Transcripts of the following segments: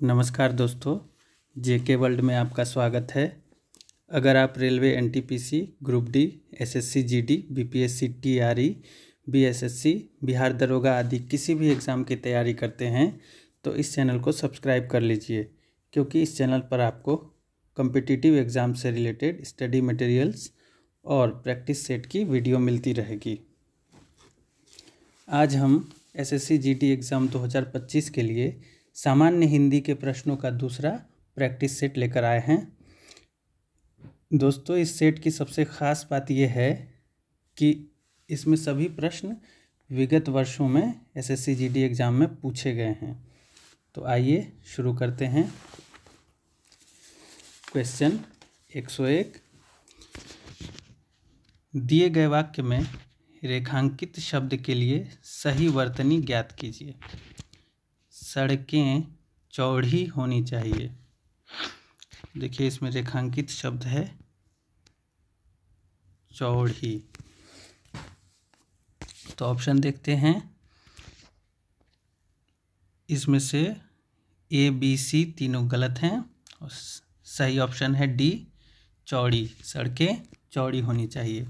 नमस्कार दोस्तों, जेके वर्ल्ड में आपका स्वागत है। अगर आप railway NTPC, group D, SSC GD, BPSC TRE, BSSC, Bihar दरोगा आदि किसी भी एग्ज़ाम की तैयारी करते हैं तो इस चैनल को सब्सक्राइब कर लीजिए, क्योंकि इस चैनल पर आपको कॉम्पिटिटिव एग्ज़ाम से रिलेटेड स्टडी मटेरियल्स और प्रैक्टिस सेट की वीडियो मिलती रहेगी। आज हम एसएससी जीडी एग्ज़ाम 2025 के लिए सामान्य हिंदी के प्रश्नों का दूसरा प्रैक्टिस सेट लेकर आए हैं। दोस्तों, इस सेट की सबसे ख़ास बात यह है कि इसमें सभी प्रश्न विगत वर्षों में एसएससी जीडी एग्ज़ाम में पूछे गए हैं। तो आइए शुरू करते हैं। क्वेश्चन 101, दिए गए वाक्य में रेखांकित शब्द के लिए सही वर्तनी ज्ञात कीजिए। सड़कें चौड़ी होनी चाहिए। देखिए, इसमें रेखांकित शब्द है चौड़ी। तो ऑप्शन देखते हैं। इसमें से ए, बी, सी तीनों गलत हैं और सही ऑप्शन है डी, चौड़ी। सड़कें चौड़ी होनी चाहिए।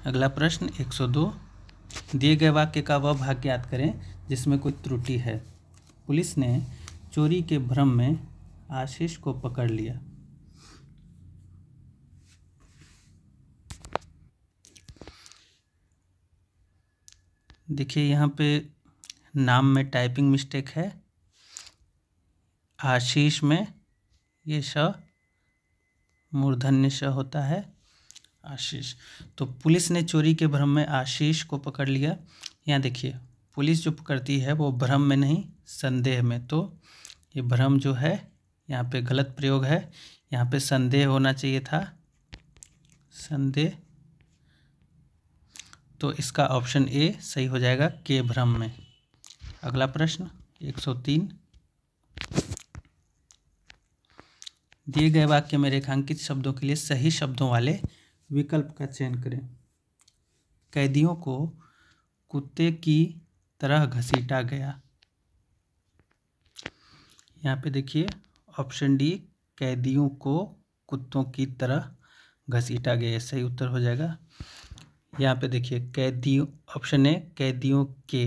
अगला प्रश्न 102, दिए गए वाक्य का वह भाग ज्ञात करें जिसमें कोई त्रुटि है। पुलिस ने चोरी के भ्रम में आशीष को पकड़ लिया। देखिए, यहाँ पे नाम में टाइपिंग मिस्टेक है। आशीष में ये श मूर्धन्य श होता है, आशीष। तो पुलिस ने चोरी के भ्रम में आशीष को पकड़ लिया। यहाँ देखिए, पुलिस जो पकड़ती है वो भ्रम में नहीं, संदेह में। तो ये भ्रम जो है यहाँ पे गलत प्रयोग है। यहाँ पे संदेह होना चाहिए था, संदेह। तो इसका ऑप्शन ए सही हो जाएगा, के भ्रम में। अगला प्रश्न 103, दिए गए वाक्य में रेखांकित शब्दों के लिए सही शब्दों वाले विकल्प का चयन करें। कैदियों को कुत्ते की तरह घसीटा गया। यहाँ पे देखिए ऑप्शन डी, कैदियों को कुत्तों की तरह घसीटा गया, सही उत्तर हो जाएगा। यहाँ पे देखिए कैदियों, ऑप्शन ए कैदियों के,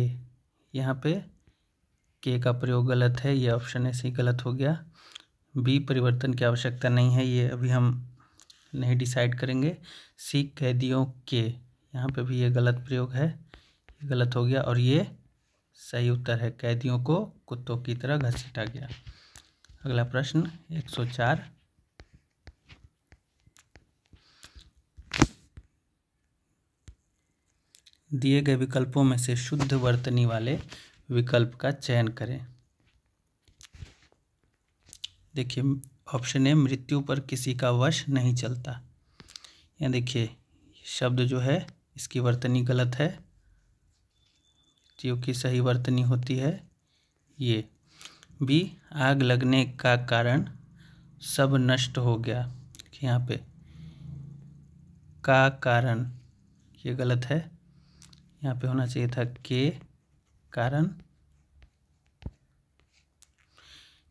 यहाँ पे के का प्रयोग गलत है, ये ऑप्शन ए सही गलत हो गया। बी, परिवर्तन की आवश्यकता नहीं है, ये अभी हम नहीं डिसाइड करेंगे। सी, कैदियों के, यहाँ पे भी ये गलत प्रयोग है, ये गलत हो गया। और ये सही उत्तर है, कैदियों को कुत्तों की तरह घसीटा गया। अगला प्रश्न 104, दिए गए विकल्पों में से शुद्ध वर्तनी वाले विकल्प का चयन करें। देखिए ऑप्शन ए, मृत्यु पर किसी का वश नहीं चलता। यहाँ देखिए शब्द जो है इसकी वर्तनी गलत है, की सही वर्तनी होती है ये। बी, आग लगने का कारण सब नष्ट हो गया। यहाँ पे का कारण ये गलत है, यहाँ पे होना चाहिए था के कारण।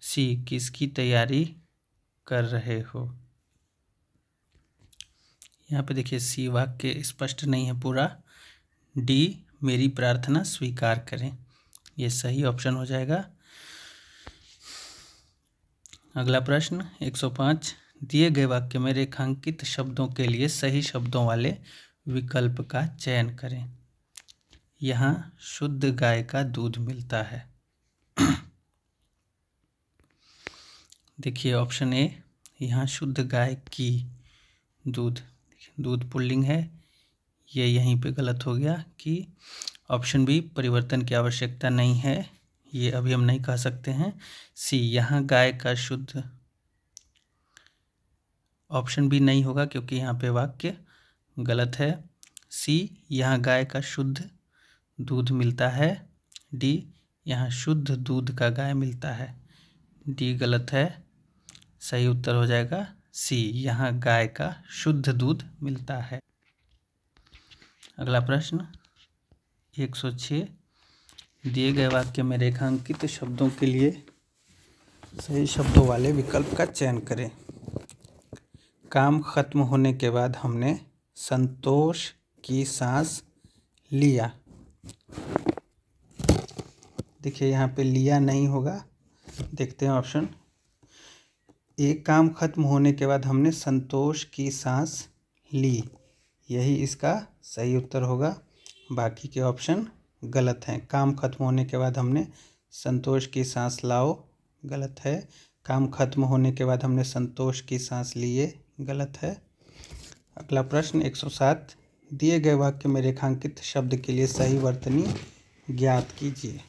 सी, किसकी तैयारी कर रहे हो। यहाँ पे देखिए सी वाक्य स्पष्ट नहीं है पूरा। डी, मेरी प्रार्थना स्वीकार करें, ये सही ऑप्शन हो जाएगा। अगला प्रश्न 105, दिए गए वाक्य में रेखांकित शब्दों के लिए सही शब्दों वाले विकल्प का चयन करें। यहाँ शुद्ध गाय का दूध मिलता है। देखिए ऑप्शन ए, यहाँ शुद्ध गाय की दूध, दूध पुल्लिंग है, ये यहीं पे गलत हो गया। कि ऑप्शन बी, परिवर्तन की आवश्यकता नहीं है, ये अभी हम नहीं कह सकते हैं। सी, यहाँ गाय का शुद्ध, ऑप्शन बी नहीं होगा क्योंकि यहाँ पे वाक्य गलत है। सी, यहाँ गाय का शुद्ध दूध मिलता है। डी, यहाँ शुद्ध दूध का गाय मिलता है, डी गलत है, सही उत्तर हो जाएगा सी, यहाँ गाय का शुद्ध दूध मिलता है। अगला प्रश्न 106, दिए गए वाक्य में रेखांकित शब्दों के लिए सही शब्दों वाले विकल्प का चयन करें। काम खत्म होने के बाद हमने संतोष की सांस लिया। देखिए यहाँ पे लिया नहीं होगा, देखते हैं ऑप्शन। एक काम खत्म होने के बाद हमने संतोष की सांस ली, यही इसका सही उत्तर होगा। बाकी के ऑप्शन गलत हैं। काम खत्म होने के बाद हमने संतोष की सांस लाओ, गलत है। काम खत्म होने के बाद हमने संतोष की सांस लिए, गलत है। अगला प्रश्न 107, दिए गए वाक्य में रेखांकित शब्द के लिए सही वर्तनी ज्ञात कीजिए।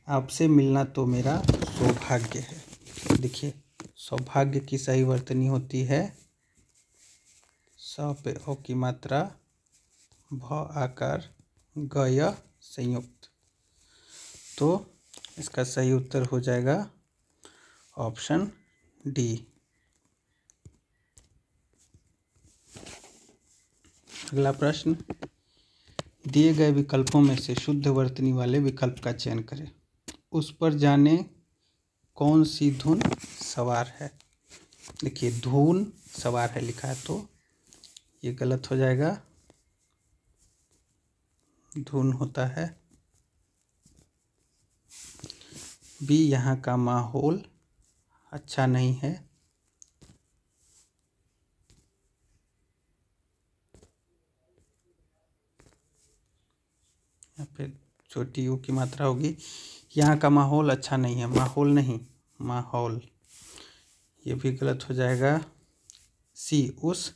आपसे मिलना तो मेरा सौभाग्य है। देखिए सौभाग्य की सही वर्तनी होती है स पे ओ की मात्रा, भ आकार, ग संयुक्त। तो इसका सही उत्तर हो जाएगा ऑप्शन डी। अगला प्रश्न, दिए गए विकल्पों में से शुद्ध वर्तनी वाले विकल्प का चयन करें। उस पर जाने कौन सी धुन सवार है। देखिए धुन सवार है लिखा है तो ये गलत हो जाएगा, धुन होता है। बी, यहाँ का माहौल अच्छा नहीं है। यहाँ पे छोटी यू की मात्रा होगी। यहाँ का माहौल अच्छा नहीं है, माहौल नहीं माहौल, ये भी गलत हो जाएगा। सी, उस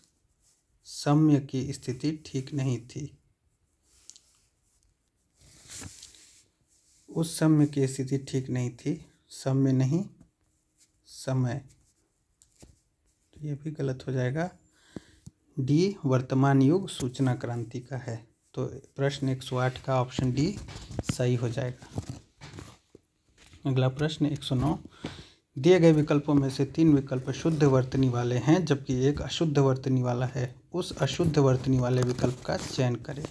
सम्य की स्थिति ठीक नहीं थी। उस समय की स्थिति ठीक नहीं थी, समय नहीं समय, तो ये भी गलत हो जाएगा। डी, वर्तमान युग सूचना क्रांति का है। तो प्रश्न 108 का ऑप्शन डी सही हो जाएगा। अगला प्रश्न 109, दिए गए विकल्पों में से 3 विकल्प शुद्ध वर्तनी वाले हैं जबकि एक अशुद्ध वर्तनी वाला है। उस अशुद्ध वर्तनी वाले विकल्प का चयन करें।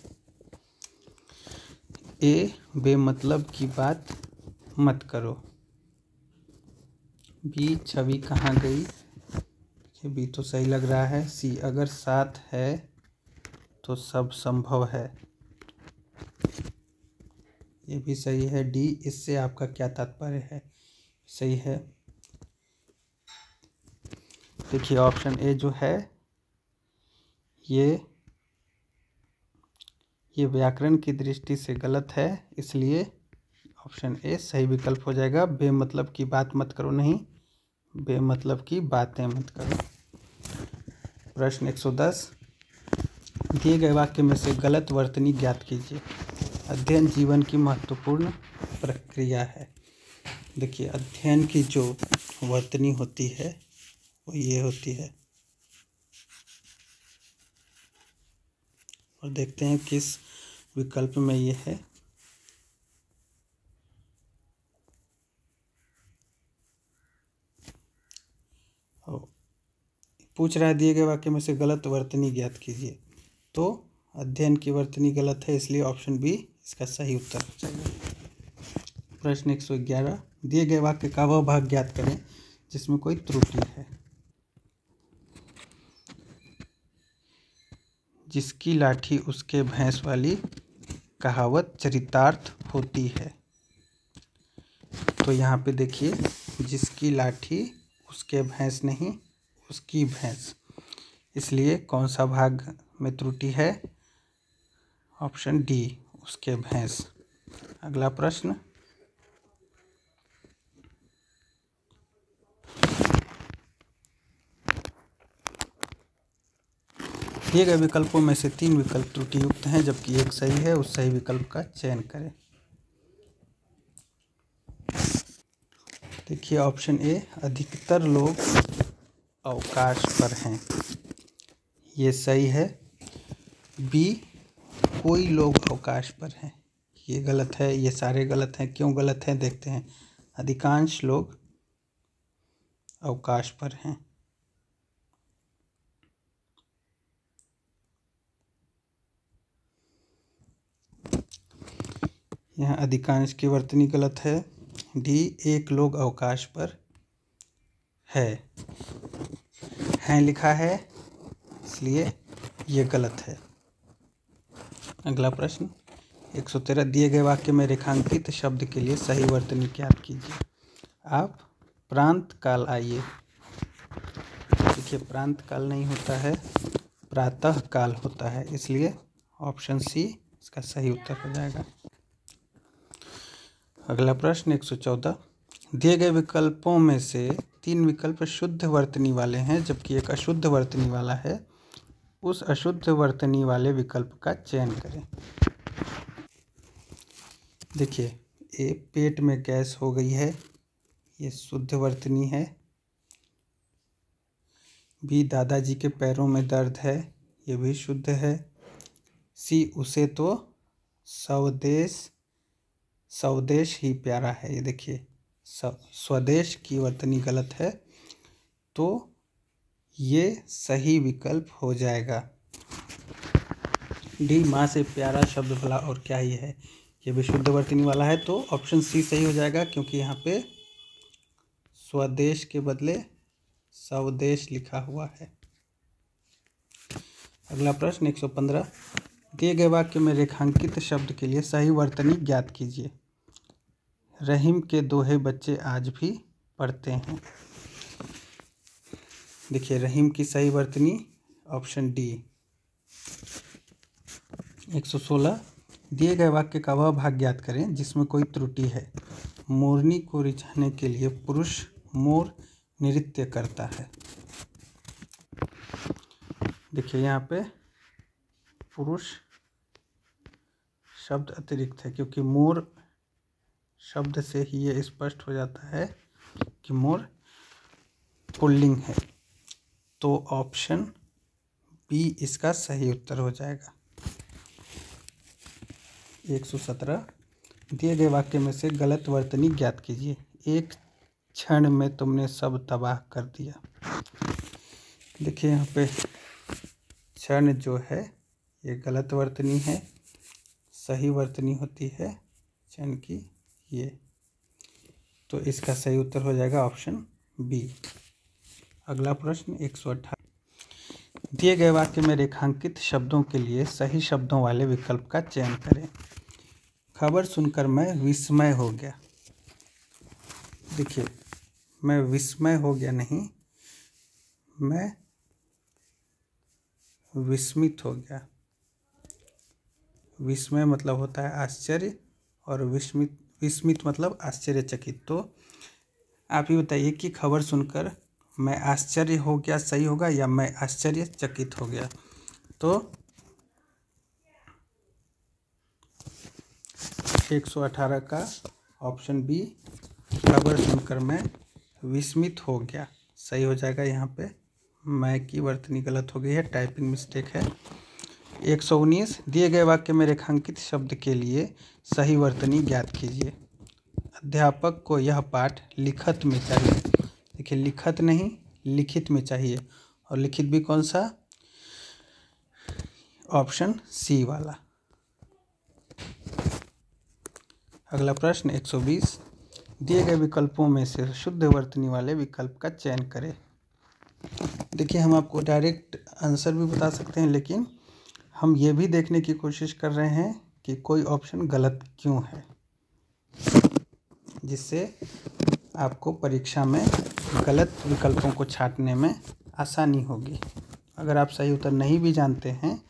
ए, बेमतलब की बात मत करो। बी, छवि कहाँ गई। देखिए बी तो सही लग रहा है। सी, अगर साथ है तो सब संभव है, ये भी सही है। डी, इससे आपका क्या तात्पर्य है, सही है। देखिए ऑप्शन ए जो है ये व्याकरण की दृष्टि से गलत है, इसलिए ऑप्शन ए सही विकल्प हो जाएगा। बेमतलब की बात मत करो नहीं, बेमतलब की बातें मत करो। प्रश्न 110, दिए गए वाक्य में से गलत वर्तनी ज्ञात कीजिए। अध्ययन जीवन की महत्वपूर्ण प्रक्रिया है। देखिए अध्ययन की जो वर्तनी होती है वो ये होती है, और देखते हैं किस विकल्प में ये है। पूछ रहा है दिए गए वाक्य में से गलत वर्तनी ज्ञात कीजिए, तो अध्ययन की वर्तनी गलत है, इसलिए ऑप्शन बी इसका सही उत्तर हो जाएगा। प्रश्न 111, दिए गए वाक्य का वह भाग ज्ञात करें जिसमें कोई त्रुटि है। जिसकी लाठी उसके भैंस वाली कहावत चरितार्थ होती है। तो यहाँ पे देखिए जिसकी लाठी उसके भैंस नहीं उसकी भैंस, इसलिए कौन सा भाग में त्रुटि है, ऑप्शन डी उसके भैंस। अगला प्रश्न, दिए गए विकल्पों में से 3 विकल्प त्रुटि युक्त हैं जबकि एक सही है, उस सही विकल्प का चयन करें। देखिए ऑप्शन ए, अधिकतर लोग अवकाश पर हैं, ये सही है। बी, कोई लोग अवकाश पर हैं, ये गलत है। ये सारे गलत हैं, क्यों गलत हैं देखते हैं। अधिकांश लोग अवकाश पर हैं। यहाँ अधिकांश की वर्तनी गलत है, डी एक लोग अवकाश पर है लिखा है, इसलिए ये गलत है। अगला प्रश्न 113 दिए गए वाक्य में रेखांकित शब्द के लिए सही वर्तनी ज्ञात कीजिए। आप प्रांत काल आइए। देखिए प्रांत काल नहीं होता है, प्रातः काल होता है, इसलिए ऑप्शन सी इसका सही उत्तर हो जाएगा। अगला प्रश्न 114 दिए गए विकल्पों में से 3 विकल्प शुद्ध वर्तनी वाले हैं जबकि एक अशुद्ध वर्तनी वाला है। उस अशुद्ध वर्तनी वाले विकल्प का चयन करें। देखिए ए पेट में गैस हो गई है, ये शुद्ध वर्तनी है। बी दादाजी के पैरों में दर्द है, ये भी शुद्ध है। सी उसे तो स्वदेश ही प्यारा है, ये देखिए स्वदेश की वर्तनी गलत है, तो ये सही विकल्प हो जाएगा। डी माँ से प्यारा शब्द भला और क्या ही है, ये भी शुद्ध वर्तनी वाला है, तो ऑप्शन सी सही हो जाएगा क्योंकि यहाँ पे स्वदेश के बदले स्वदेश लिखा हुआ है। अगला प्रश्न 115 दिए गए वाक्य में रेखांकित शब्द के लिए सही वर्तनी ज्ञात कीजिए। रहीम के दोहे बच्चे आज भी पढ़ते हैं। देखिए रहीम की सही वर्तनी ऑप्शन डी। 116 दिए गए वाक्य का वह भाग ज्ञात करें जिसमें कोई त्रुटि है। मोरनी को रिझाने के लिए पुरुष मोर नृत्य करता है। देखिए यहाँ पे पुरुष शब्द अतिरिक्त है क्योंकि मोर शब्द से ही ये स्पष्ट हो जाता है कि मोर पुल्लिंग है, तो ऑप्शन बी इसका सही उत्तर हो जाएगा। 117 दिए गए वाक्य में से गलत वर्तनी ज्ञात कीजिए। एक क्षण में तुमने सब तबाह कर दिया। देखिए यहाँ पे क्षण जो है ये गलत वर्तनी है, सही वर्तनी होती है क्षण की ये, तो इसका सही उत्तर हो जाएगा ऑप्शन बी। अगला प्रश्न 118 दिए गए वाक्य में रेखांकित शब्दों के लिए सही शब्दों वाले विकल्प का चयन करें। खबर सुनकर मैं विस्मय हो गया। देखिए मैं विस्मय हो गया नहीं, मैं विस्मित हो गया। विस्मय मतलब होता है आश्चर्य और विस्मित मतलब आश्चर्यचकित। तो आप ही बताइए कि खबर सुनकर मैं आश्चर्य हो गया सही होगा या मैं आश्चर्यचकित हो गया। तो 118 का ऑप्शन बी खबर सुनकर मैं विस्मित हो गया सही हो जाएगा। यहाँ पे मैं की वर्तनी गलत हो गई है, टाइपिंग मिस्टेक है। 119 दिए गए वाक्य में रेखांकित शब्द के लिए सही वर्तनी ज्ञात कीजिए। अध्यापक को यह पाठ लिखत में चाहिए। देखिए लिखत नहीं लिखित में चाहिए, और लिखित भी कौन सा, ऑप्शन सी वाला। अगला प्रश्न 120 दिए गए विकल्पों में से शुद्ध वर्तनी वाले विकल्प का चयन करें। देखिए हम आपको डायरेक्ट आंसर भी बता सकते हैं, लेकिन हम ये भी देखने की कोशिश कर रहे हैं कि कोई ऑप्शन गलत क्यों है, जिससे आपको परीक्षा में गलत विकल्पों को छांटने में आसानी होगी। अगर आप सही उत्तर नहीं भी जानते हैं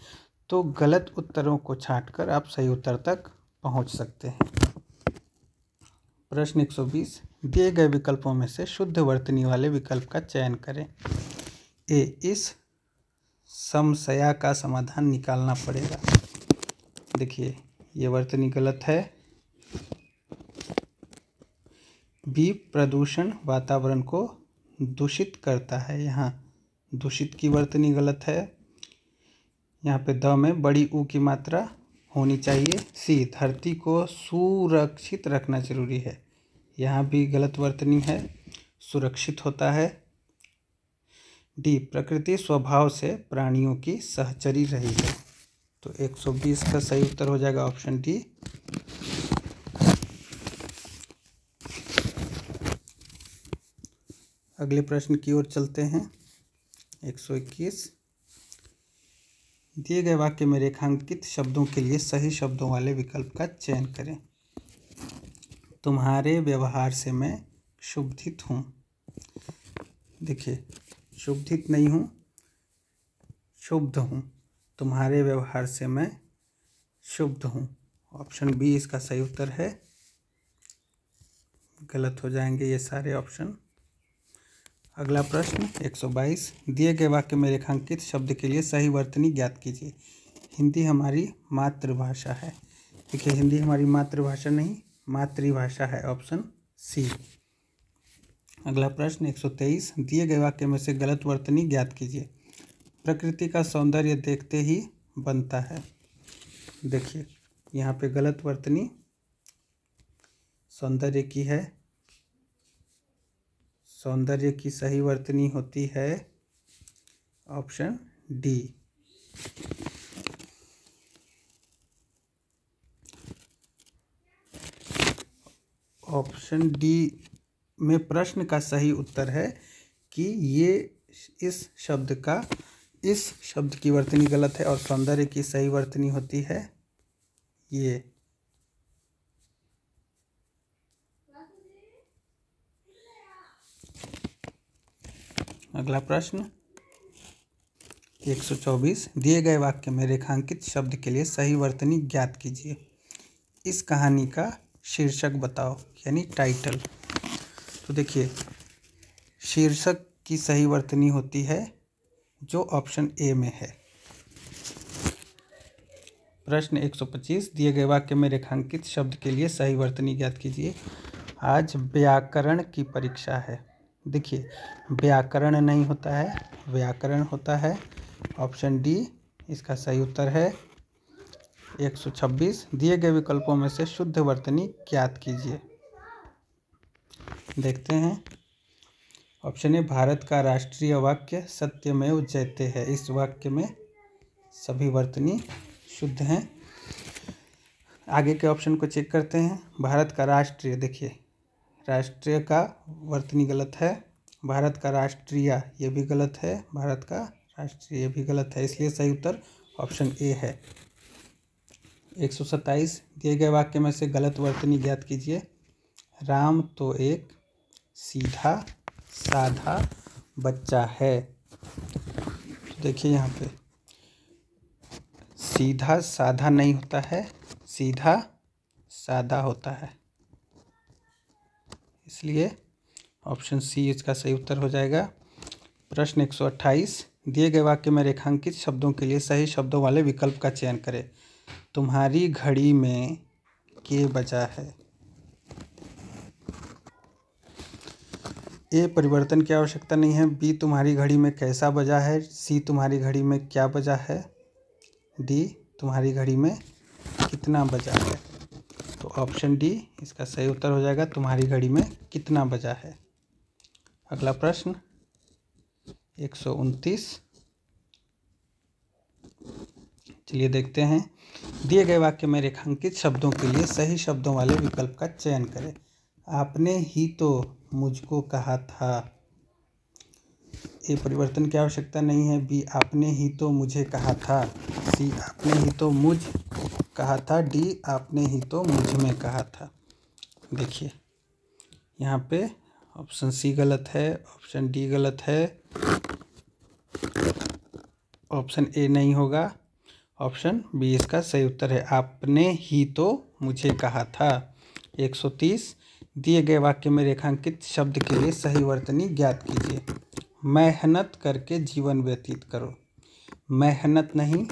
तो गलत उत्तरों को छांटकर आप सही उत्तर तक पहुंच सकते हैं। प्रश्न 120 दिए गए विकल्पों में से शुद्ध वर्तनी वाले विकल्प का चयन करें। ए इस समस्या का समाधान निकालना पड़ेगा। देखिए ये वर्तनी गलत है। बी प्रदूषण वातावरण को दूषित करता है, यहाँ दूषित की वर्तनी गलत है। यहाँ पे द में बड़ी ऊ की मात्रा होनी चाहिए। सी धरती को सुरक्षित रखना जरूरी है, यहाँ भी गलत वर्तनी है, सुरक्षित होता है। डी प्रकृति स्वभाव से प्राणियों की सहचरी रही है, तो 120 का सही उत्तर हो जाएगा ऑप्शन डी। अगले प्रश्न की ओर चलते हैं। 121, दिए गए वाक्य में रेखांकित शब्दों के लिए सही शब्दों वाले विकल्प का चयन करें। तुम्हारे व्यवहार से मैं क्षुब्धित हूँ। देखिए, क्षुब्धित नहीं हूँ, क्षुब्ध हूँ। तुम्हारे व्यवहार से मैं क्षुब्ध हूँ। ऑप्शन बी इसका सही उत्तर है। गलत हो जाएंगे ये सारे ऑप्शन। अगला प्रश्न 122, दिए गए वाक्य में रेखांकित शब्द के लिए सही वर्तनी ज्ञात कीजिए। हिंदी हमारी मातृभाषा है। देखिए, हिंदी हमारी मातृभाषा नहीं, मातृभाषा है, ऑप्शन सी। अगला प्रश्न 123, दिए गए वाक्य में से गलत वर्तनी ज्ञात कीजिए। प्रकृति का सौंदर्य देखते ही बनता है। देखिए, यहाँ पे गलत वर्तनी सौंदर्य की है। सौंदर्य की सही वर्तनी होती है ऑप्शन डी। ऑप्शन डी में प्रश्न का सही उत्तर है कि ये इस शब्द की वर्तनी गलत है और सौंदर्य की सही वर्तनी होती है ये। अगला प्रश्न 124, दिए गए वाक्य में रेखांकित शब्द के लिए सही वर्तनी ज्ञात कीजिए। इस कहानी का शीर्षक बताओ, यानी टाइटल। तो देखिए, शीर्षक की सही वर्तनी होती है जो ऑप्शन ए में है। प्रश्न 125, दिए गए वाक्य में रेखांकित शब्द के लिए सही वर्तनी ज्ञात कीजिए। आज व्याकरण की परीक्षा है। देखिए, व्याकरण नहीं होता है, व्याकरण होता है। ऑप्शन डी इसका सही उत्तर है। 126, दिए गए विकल्पों में से शुद्ध वर्तनी ज्ञात कीजिए। देखते हैं। ऑप्शन ए, भारत का राष्ट्रीय वाक्य सत्यमेव जयते है। इस वाक्य में सभी वर्तनी शुद्ध हैं। आगे के ऑप्शन को चेक करते हैं। भारत का राष्ट्रीय, देखिए राष्ट्रीय का वर्तनी गलत है। भारत का राष्ट्रीय ये भी गलत है। भारत का राष्ट्रीय ये भी गलत है, इसलिए सही उत्तर ऑप्शन ए है। 127, दिए गए वाक्य में से गलत वर्तनी ज्ञात कीजिए। राम तो एक सीधा साधा बच्चा है। तो देखिए, यहाँ पे सीधा साधा नहीं होता है, सीधा सादा होता है, इसलिए ऑप्शन सी इसका सही उत्तर हो जाएगा। प्रश्न 128, दिए गए वाक्य में रेखांकित शब्दों के लिए सही शब्दों वाले विकल्प का चयन करें। तुम्हारी घड़ी में के बजा है। ए, परिवर्तन की आवश्यकता नहीं है। बी, तुम्हारी घड़ी में कैसा बजा है। सी, तुम्हारी घड़ी में क्या बजा है। डी, तुम्हारी घड़ी में कितना बजा है। तो ऑप्शन डी इसका सही उत्तर हो जाएगा, तुम्हारी घड़ी में कितना बजा है। अगला प्रश्न 129, चलिए देखते हैं। दिए गए वाक्य में रेखांकित शब्दों के लिए सही शब्दों वाले विकल्प का चयन करें। आपने ही तो मुझको कहा था। ए, परिवर्तन की आवश्यकता नहीं है। बी, आपने ही तो मुझे कहा था। सी, आपने ही तो मुझ कहा था। डी, आपने ही तो मुझ में कहा था। देखिए, यहाँ पे ऑप्शन सी गलत है, ऑप्शन डी गलत है, ऑप्शन ए नहीं होगा, ऑप्शन बी इसका सही उत्तर है। आपने ही तो मुझे कहा था। 130, दिए गए वाक्य में रेखांकित शब्द के लिए सही वर्तनी ज्ञात कीजिए। मेहनत करके जीवन व्यतीत करो। मेहनत नहीं,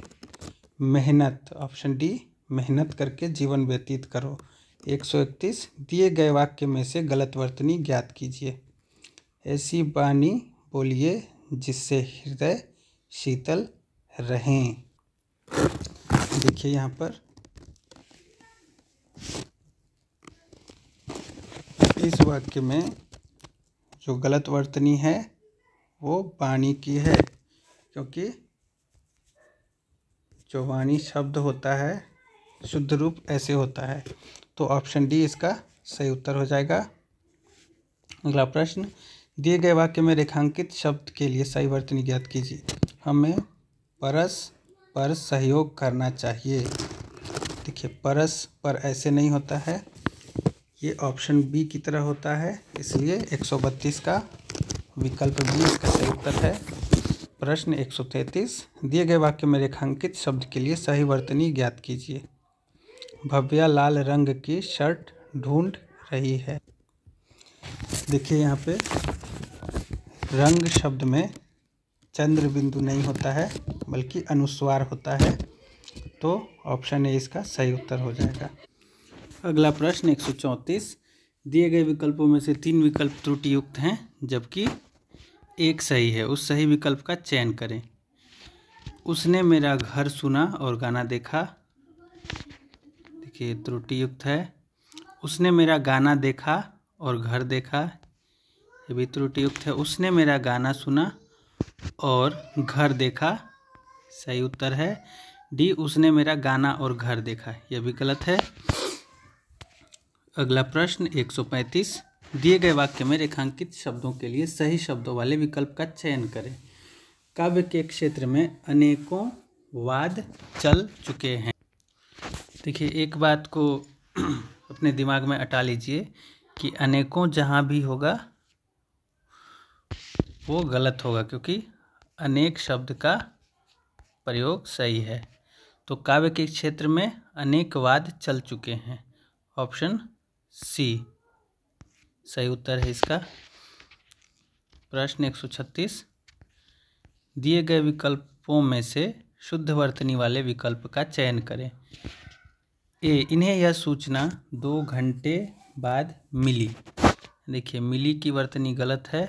मेहनत, ऑप्शन डी मेहनत करके जीवन व्यतीत करो। 131, दिए गए वाक्य में से गलत वर्तनी ज्ञात कीजिए। ऐसी वाणी बोलिए जिससे हृदय शीतल रहें। देखिए, यहाँ पर इस वाक्य में जो गलत वर्तनी है वो वाणी की है, क्योंकि जो वाणी शब्द होता है शुद्ध रूप ऐसे होता है। तो ऑप्शन डी इसका सही उत्तर हो जाएगा। अगला प्रश्न दिए गए वाक्य में रेखांकित शब्द के लिए सही वर्तनी ज्ञात कीजिए। हमें परस्पर सहयोग करना चाहिए। देखिए परस्पर ऐसे नहीं होता है, ये ऑप्शन बी की तरह होता है, इसलिए 132 का विकल्प बी इसका सही उत्तर है। प्रश्न 133, दिए गए वाक्य में रेखांकित शब्द के लिए सही वर्तनी ज्ञात कीजिए। भव्या लाल रंग की शर्ट ढूंढ रही है। देखिए यहाँ पे रंग शब्द में चंद्र बिंदु नहीं होता है बल्कि अनुस्वार होता है, तो ऑप्शन ए इसका सही उत्तर हो जाएगा। अगला प्रश्न 134, दिए गए विकल्पों में से 3 विकल्प त्रुटि युक्त हैं जबकि एक सही है, उस सही विकल्प का चयन करें। उसने मेरा घर सुना और गाना देखा। देखिए त्रुटि युक्त है। उसने मेरा गाना देखा और घर देखा, ये भी त्रुटि युक्त है। उसने मेरा गाना सुना और घर देखा, सही उत्तर है डी, उसने मेरा गाना और घर देखा, यह भी गलत है। अगला प्रश्न 135, दिए गए वाक्य में रेखांकित शब्दों के लिए सही शब्दों वाले विकल्प का चयन करें। काव्य के क्षेत्र में अनेकों वाद चल चुके हैं। देखिए एक बात को अपने दिमाग में अटा लीजिए कि अनेकों जहाँ भी होगा वो गलत होगा, क्योंकि अनेक शब्द का प्रयोग सही है। तो काव्य के क्षेत्र में अनेक वाद चल चुके हैं, ऑप्शन सी सही उत्तर है इसका। प्रश्न 136, दिए गए विकल्पों में से शुद्ध वर्तनी वाले विकल्प का चयन करें। ए, इन्हें यह सूचना 2 घंटे बाद मिली। देखिए मिली की वर्तनी गलत है।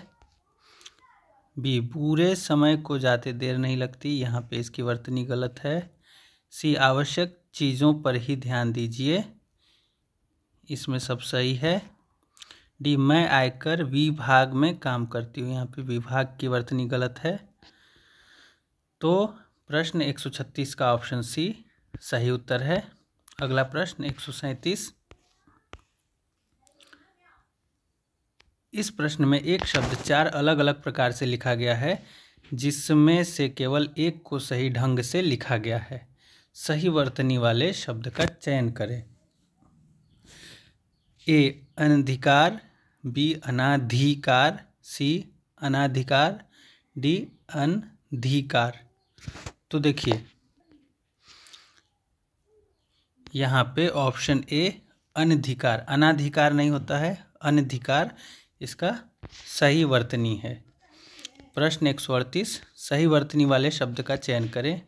बी, पूरे समय को जाते देर नहीं लगती, यहाँ पे इसकी वर्तनी गलत है। सी, आवश्यक चीज़ों पर ही ध्यान दीजिए, इसमें सब सही है। डी, मैं आयकर विभाग में काम करती हूँ, यहाँ पे विभाग की वर्तनी गलत है। तो प्रश्न 136 का ऑप्शन सी सही उत्तर है। अगला प्रश्न 137, इस प्रश्न में एक शब्द 4 अलग अलग प्रकार से लिखा गया है जिसमें से केवल एक को सही ढंग से लिखा गया है। सही वर्तनी वाले शब्द का चयन करें। ए, अनधिकार, बी, अनाधिकार, सी, अनाधिकार, डी, अनधिकार। तो देखिए यहाँ पे ऑप्शन ए अनधिकार, अनाधिकार नहीं होता है, अनधिकार इसका सही वर्तनी है। प्रश्न 138, सही वर्तनी वाले शब्द का चयन करें।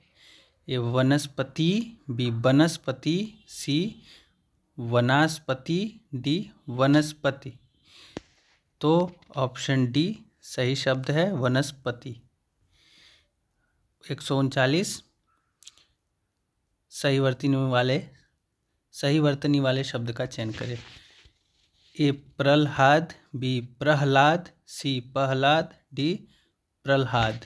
ए, वनस्पति, बी, वनस्पति, सी, वनस्पति, डी, वनस्पति। तो ऑप्शन डी सही शब्द है, वनस्पति। 139, सही वर्तनी वाले शब्द का चयन करें। ए, प्रहलाद, बी, प्रहलाद, सी, प्रहलाद, डी, प्रहलाद।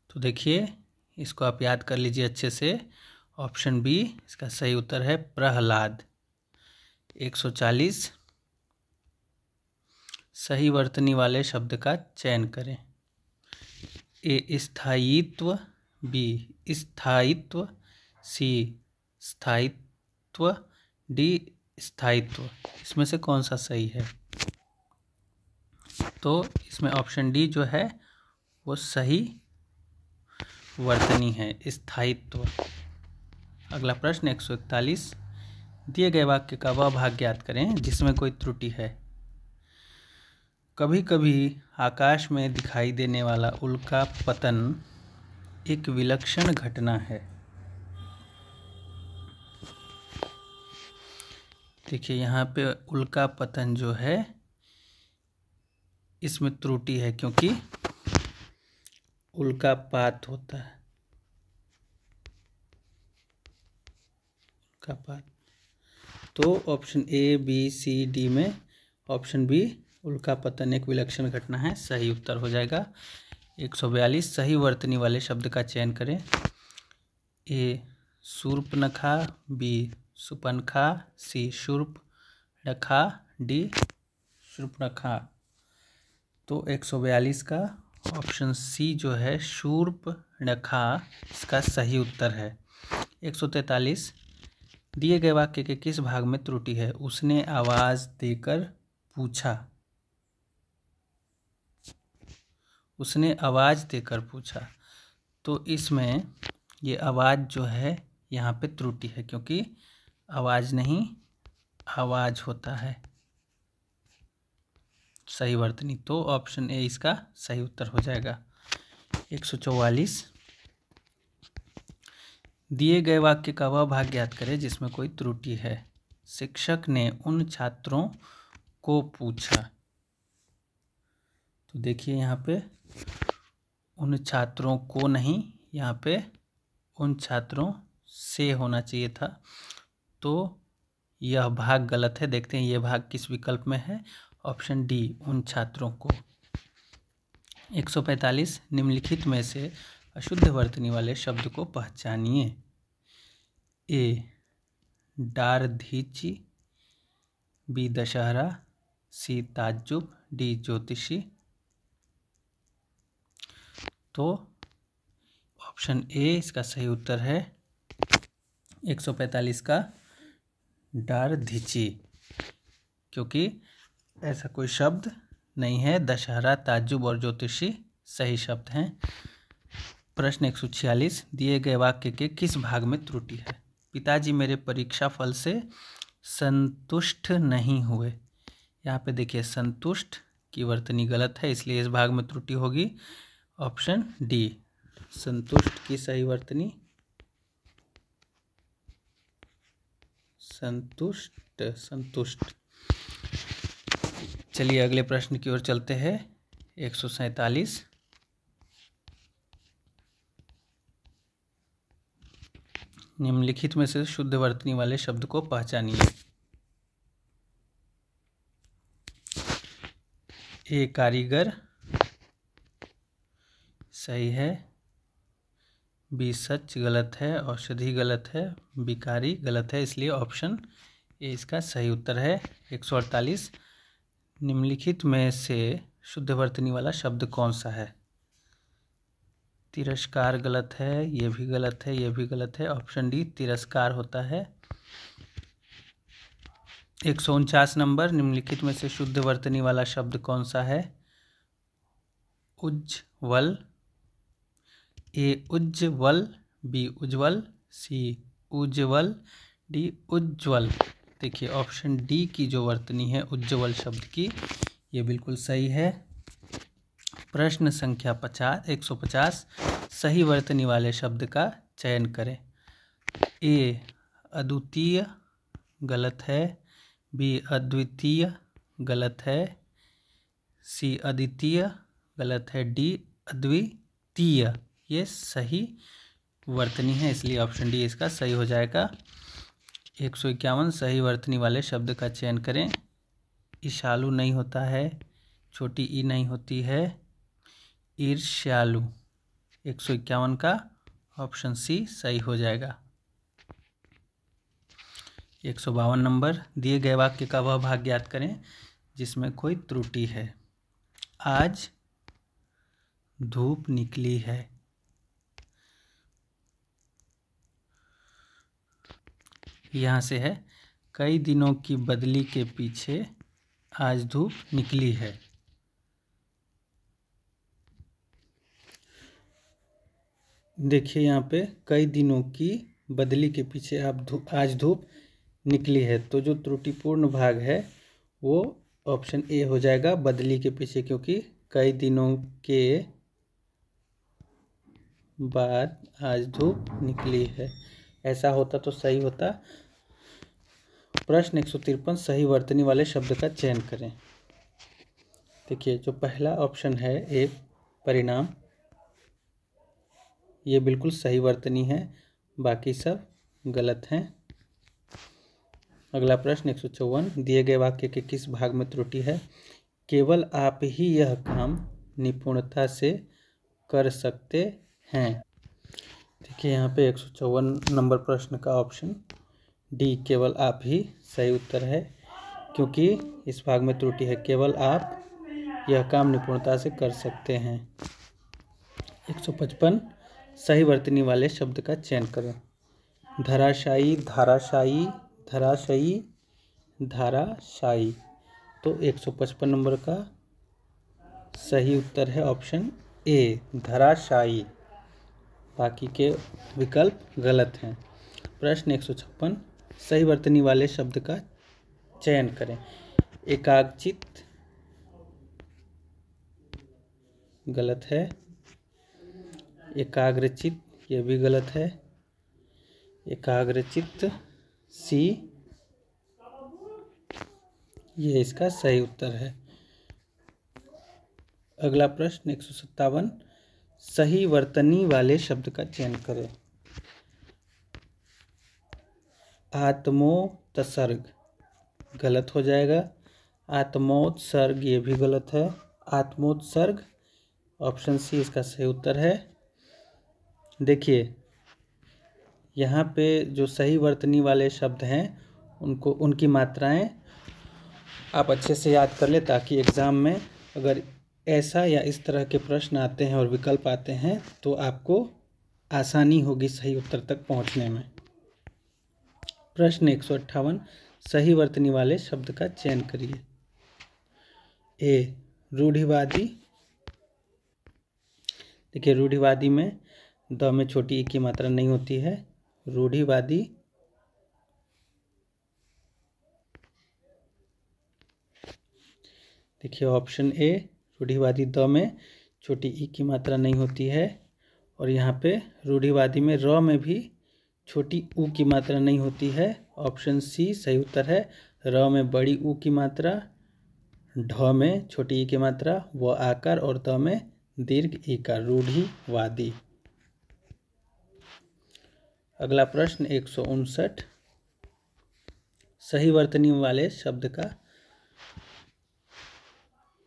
तो देखिए इसको आप याद कर लीजिए अच्छे से, ऑप्शन बी इसका सही उत्तर है, प्रहलाद। 140, सही वर्तनी वाले शब्द का चयन करें। ए, स्थायित्व, बी, स्थायित्व, सी, स्थायित्व, डी, स्थायित्व। इसमें से कौन सा सही है? तो इसमें ऑप्शन डी जो है वो सही वर्तनी है, स्थायित्व। अगला प्रश्न 141, दिए गए वाक्य का वह भाग ज्ञात करें जिसमें कोई त्रुटि है। कभी कभी आकाश में दिखाई देने वाला उल्का पतन एक विलक्षण घटना है। देखिए यहाँ पे उल्का पतन जो है इसमें त्रुटि है, क्योंकि उल्कापात होता है, उल्कापात। तो option A, B, C, D में ऑप्शन बी उल्कापतन एक विलक्षण घटना है, सही उत्तर हो जाएगा। 142, सही वर्तनी वाले शब्द का चयन करें। ए, शूर्पणखा, बी, सुपनखा, सी, शूर्पणखा, डी, शूर्पणखा। तो 142 का ऑप्शन सी जो है शूर्पणखा इसका सही उत्तर है। 143 दिए गए वाक्य के किस भाग में त्रुटि है? उसने आवाज देकर पूछा। उसने आवाज देकर पूछा, तो इसमें ये आवाज जो है यहाँ पे त्रुटि है, क्योंकि आवाज नहीं आवाज होता है सही वर्तनी। तो ऑप्शन ए इसका सही उत्तर हो जाएगा। 144 दिए गए वाक्य का वह भाग ज्ञात करें जिसमें कोई त्रुटि है। शिक्षक ने उन छात्रों को पूछा। तो देखिए यहाँ पे उन छात्रों को नहीं, यहाँ पे उन छात्रों से होना चाहिए था, तो यह भाग गलत है। देखते हैं यह भाग किस विकल्प में है। ऑप्शन डी उन छात्रों को। 145 निम्नलिखित में से अशुद्ध वर्तनी वाले शब्द को पहचानिए। ए डारधीची, बी दशहरा, सी ताज्जुब, डी ज्योतिषी। तो ऑप्शन ए इसका सही उत्तर है। 145 का डारधीची, क्योंकि ऐसा कोई शब्द नहीं है। दशहरा, ताज्जुब और ज्योतिषी सही शब्द हैं। प्रश्न 146 दिए गए वाक्य के किस भाग में त्रुटि है? पिताजी मेरे परीक्षा फल से संतुष्ट नहीं हुए। यहाँ पे देखिए संतुष्ट की वर्तनी गलत है, इसलिए इस भाग में त्रुटि होगी। ऑप्शन डी संतुष्ट की सही वर्तनी संतुष्ट संतुष्ट। चलिए अगले प्रश्न की ओर चलते हैं। 147 निम्नलिखित में से शुद्ध वर्तनी वाले शब्द को पहचानिए। ए कारीगर सही है, बी सच गलत है, औषधि गलत है, बिकारी गलत है, इसलिए ऑप्शन ए इसका सही उत्तर है। 148 निम्नलिखित में से शुद्ध वर्तनी वाला शब्द कौन सा है? तिरस्कार गलत है, ये भी गलत है, ये भी गलत है। ऑप्शन डी तिरस्कार होता है। 149 नंबर निम्नलिखित में से शुद्ध वर्तनी वाला शब्द कौन सा है? उज्ज्वल। ए उज्ज्वल, बी उज्ज्वल, सी उज्ज्वल, डी उज्ज्वल। देखिए ऑप्शन डी की जो वर्तनी है उज्ज्वल शब्द की, ये बिल्कुल सही है। प्रश्न संख्या 150 सही वर्तनी वाले शब्द का चयन करें। ए अद्वितीय गलत है, बी अद्वितीय गलत है, सी अद्वितीय गलत है, डी अद्वितीय ये सही वर्तनी है, इसलिए ऑप्शन डी इसका सही हो जाएगा। 151 सही वर्तनी वाले शब्द का चयन करें। ईर्ष्यालु नहीं होता है, छोटी ई नहीं होती है, ईर्ष्यालु। 151 का ऑप्शन सी सही हो जाएगा। 152 नंबर दिए गए वाक्य का वह भाग ज्ञात करें जिसमें कोई त्रुटि है। आज धूप निकली है। यहाँ से है कई दिनों की बदली के पीछे आज धूप निकली है। देखिए यहाँ पे कई दिनों की बदली के पीछे आज धूप निकली है, तो जो त्रुटिपूर्ण भाग है वो ऑप्शन ए हो जाएगा, बदली के पीछे, क्योंकि कई दिनों के बाद आज धूप निकली है, ऐसा होता तो सही होता। प्रश्न 153 सही वर्तनी वाले शब्द का चयन करें। देखिए जो पहला ऑप्शन है ए परिणाम, ये बिल्कुल सही वर्तनी है, बाकी सब गलत हैं। अगला प्रश्न 154 दिए गए वाक्य के किस भाग में त्रुटि है? केवल आप ही यह काम निपुणता से कर सकते हैं। देखिए यहाँ पे 154 नंबर प्रश्न का ऑप्शन डी केवल आप ही सही उत्तर है। क्योंकि इस भाग में त्रुटि है। केवल आप यह काम निपुणता से कर सकते हैं। 155 सही वर्तनी वाले शब्द का चयन करें। धराशायी, धाराशायी, धराशायी, धाराशायी। तो 155 नंबर का सही उत्तर है ऑप्शन ए, धराशायी। बाकी के विकल्प गलत हैं। प्रश्न 156 सही वर्तनी वाले शब्द का चयन करें। एकाग्रचित गलत है। एकाग्रचित यह भी गलत है। एकाग्रचित सी ये इसका सही उत्तर है। अगला प्रश्न 157 सही वर्तनी वाले शब्द का चयन करें। आत्मोत्सर्ग गलत हो जाएगा। आत्मोत्सर्ग ये भी गलत है। आत्मोत्सर्ग ऑप्शन सी इसका सही उत्तर है। देखिए यहाँ पे जो सही वर्तनी वाले शब्द हैं उनकी मात्राएं आप अच्छे से याद कर ले, ताकि एग्ज़ाम में अगर ऐसा या इस तरह के प्रश्न आते हैं और विकल्प आते हैं तो आपको आसानी होगी सही उत्तर तक पहुंचने में। प्रश्न 158 सही वर्तनी वाले शब्द का चयन करिए। ए, रूढ़िवादी। देखिए रूढ़िवादी में द में छोटी ई की मात्रा नहीं होती है। रूढ़िवादी। देखिए ऑप्शन ए, रूढ़िवादी द में छोटी ई की मात्रा नहीं होती है। और यहाँ पे रूढ़िवादी में र में भी छोटी ऊ की मात्रा नहीं होती है। ऑप्शन सी सही उत्तर है। र में बड़ी ऊ की मात्रा, ढ में छोटी ई की मात्रा, व आकार और द में दीर्घ ईकार, रूढ़िवादी। अगला प्रश्न 159 सही वर्तनी वाले शब्द का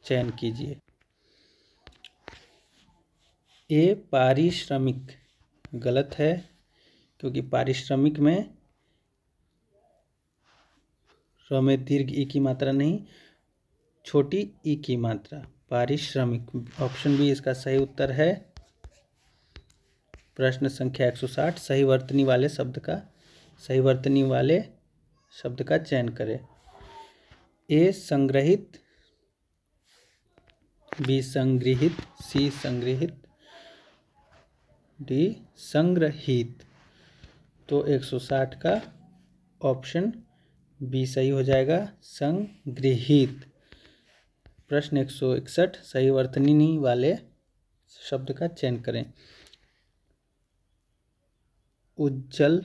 चयन कीजिए। ए, पारिश्रमिक गलत है, क्योंकि पारिश्रमिक में र में दीर्घ ई की मात्रा नहीं, छोटी ई की मात्रा, पारिश्रमिक। ऑप्शन बी इसका सही उत्तर है। प्रश्न संख्या 160 सही वर्तनी वाले शब्द का चयन करें। ए, संग्रहित, बी संग्रहित, सी संग्रहित, डी संग्रहित। तो 160 का ऑप्शन बी सही हो जाएगा, संग्रहित। प्रश्न 161 सही वर्तनी वाले शब्द का चयन करें। उज्जवल,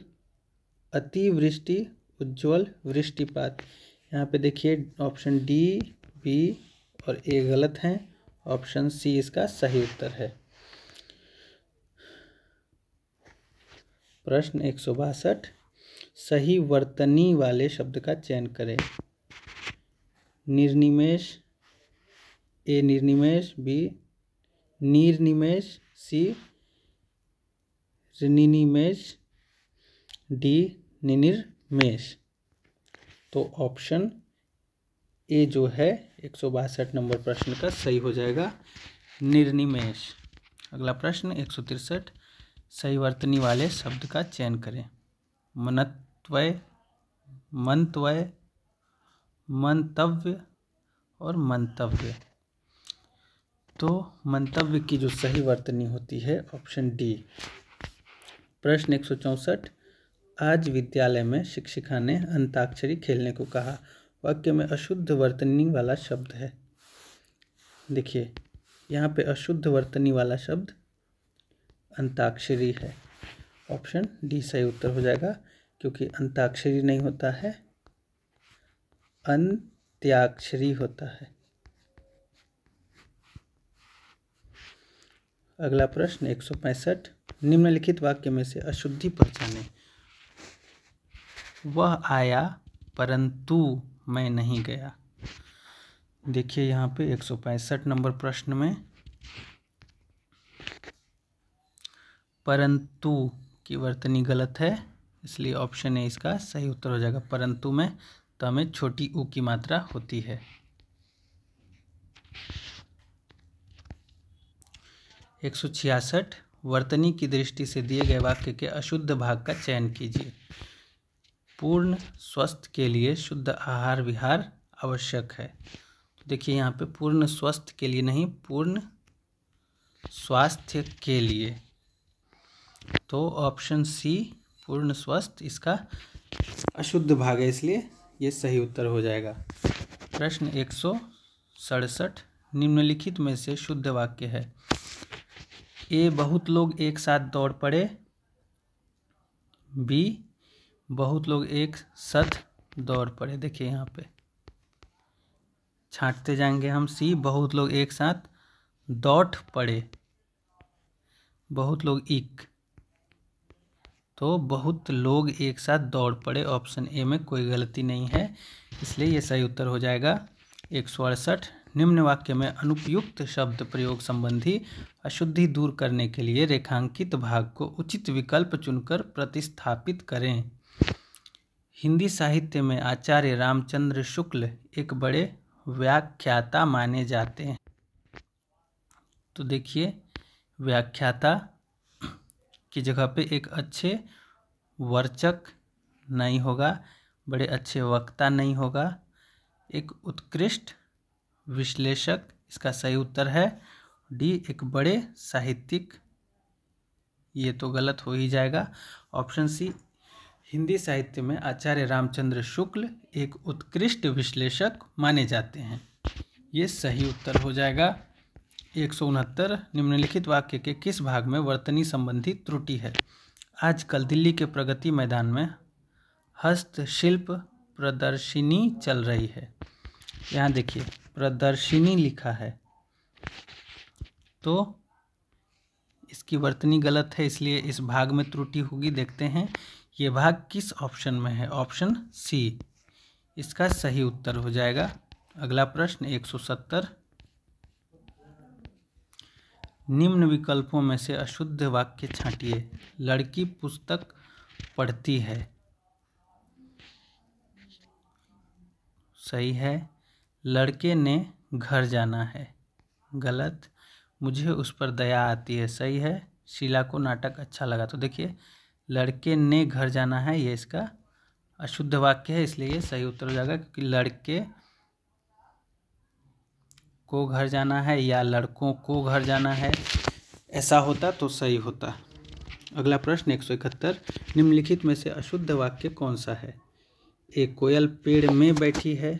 अतिवृष्टि, उज्ज्वल, वृष्टिपात। यहाँ पे देखिए ऑप्शन डी, बी और ए गलत हैं। ऑप्शन सी इसका सही उत्तर है। प्रश्न 162 सही वर्तनी वाले शब्द का चयन करें। निर्निमेष, ए निर्निमेष, बी निर्निमेष, सी ऋनिनिमेष, डी निनिर्मेष। तो ऑप्शन ए जो है 162 नंबर प्रश्न का सही हो जाएगा, निर्निमेष। अगला प्रश्न 163 सही वर्तनी वाले शब्द का चयन करें। मनत्वय, मंतव्य, मंतव्य और मंतव्य। तो मंतव्य की जो सही वर्तनी होती है ऑप्शन डी। प्रश्न 164 आज विद्यालय में शिक्षिका ने अंताक्षरी खेलने को कहा। वाक्य में अशुद्ध वर्तनी वाला शब्द है। देखिए यहाँ पे अशुद्ध वर्तनी वाला शब्द अंताक्षरी है। ऑप्शन डी सही उत्तर हो जाएगा, क्योंकि अंताक्षरी नहीं होता है, अंत्याक्षरी होता है। अगला प्रश्न 165 निम्नलिखित वाक्य में से अशुद्धि पहचानें। वह आया परंतु मैं नहीं गया। देखिए यहाँ पे 165 नंबर प्रश्न में परंतु की वर्तनी गलत है, इसलिए ऑप्शन ए इसका सही उत्तर हो जाएगा। परंतु में तो हमें छोटी ऊ की मात्रा होती है। 166 वर्तनी की दृष्टि से दिए गए वाक्य के अशुद्ध भाग का चयन कीजिए। पूर्ण स्वस्थ के लिए शुद्ध आहार विहार आवश्यक है। तो देखिए यहाँ पे पूर्ण स्वस्थ के लिए नहीं, पूर्ण स्वास्थ्य के लिए, तो ऑप्शन सी पूर्ण स्वस्थ इसका अशुद्ध भाग है, इसलिए ये सही उत्तर हो जाएगा। प्रश्न 167 निम्नलिखित में से शुद्ध वाक्य है। ए बहुत लोग एक साथ दौड़ पड़े। बी बहुत लोग एक साथ दौड़ पड़े। देखिए यहाँ पे छांटते जाएंगे हम। सी बहुत लोग एक साथ दौड़ पड़े, बहुत लोग एक, तो बहुत लोग एक साथ दौड़ पड़े, ऑप्शन ए में कोई गलती नहीं है, इसलिए ये सही उत्तर हो जाएगा। 168 निम्न वाक्य में अनुपयुक्त शब्द प्रयोग संबंधी अशुद्धि दूर करने के लिए रेखांकित भाग को उचित विकल्प चुनकर प्रतिस्थापित करें। हिंदी साहित्य में आचार्य रामचंद्र शुक्ल एक बड़े व्याख्याता माने जाते हैं। तो देखिए व्याख्याता की जगह पे एक अच्छे वाचक नहीं होगा, बड़े अच्छे वक्ता नहीं होगा, एक उत्कृष्ट विश्लेषक इसका सही उत्तर है। डी एक बड़े साहित्यिक, ये तो गलत हो ही जाएगा। ऑप्शन सी हिंदी साहित्य में आचार्य रामचंद्र शुक्ल एक उत्कृष्ट विश्लेषक माने जाते हैं, ये सही उत्तर हो जाएगा। 169 निम्नलिखित वाक्य के किस भाग में वर्तनी संबंधी त्रुटि है। आजकल दिल्ली के प्रगति मैदान में हस्तशिल्प प्रदर्शनी चल रही है। यहाँ देखिए प्रदर्शनी लिखा है, तो इसकी वर्तनी गलत है, इसलिए इस भाग में त्रुटि होगी। देखते हैं ये भाग किस ऑप्शन में है। ऑप्शन सी इसका सही उत्तर हो जाएगा। अगला प्रश्न 170 निम्न विकल्पों में से अशुद्ध वाक्य छांटिए। लड़की पुस्तक पढ़ती है, सही है। लड़के ने घर जाना है, गलत। मुझे उस पर दया आती है, सही है। शीला को नाटक अच्छा लगा। तो देखिए लड़के ने घर जाना है, ये इसका अशुद्ध वाक्य है, इसलिए ये सही उत्तर हो जाएगा, क्योंकि लड़के को घर जाना है या लड़कों को घर जाना है, ऐसा होता तो सही होता। अगला प्रश्न 171 निम्नलिखित में से अशुद्ध वाक्य कौन सा है। एक कोयल पेड़ में बैठी है।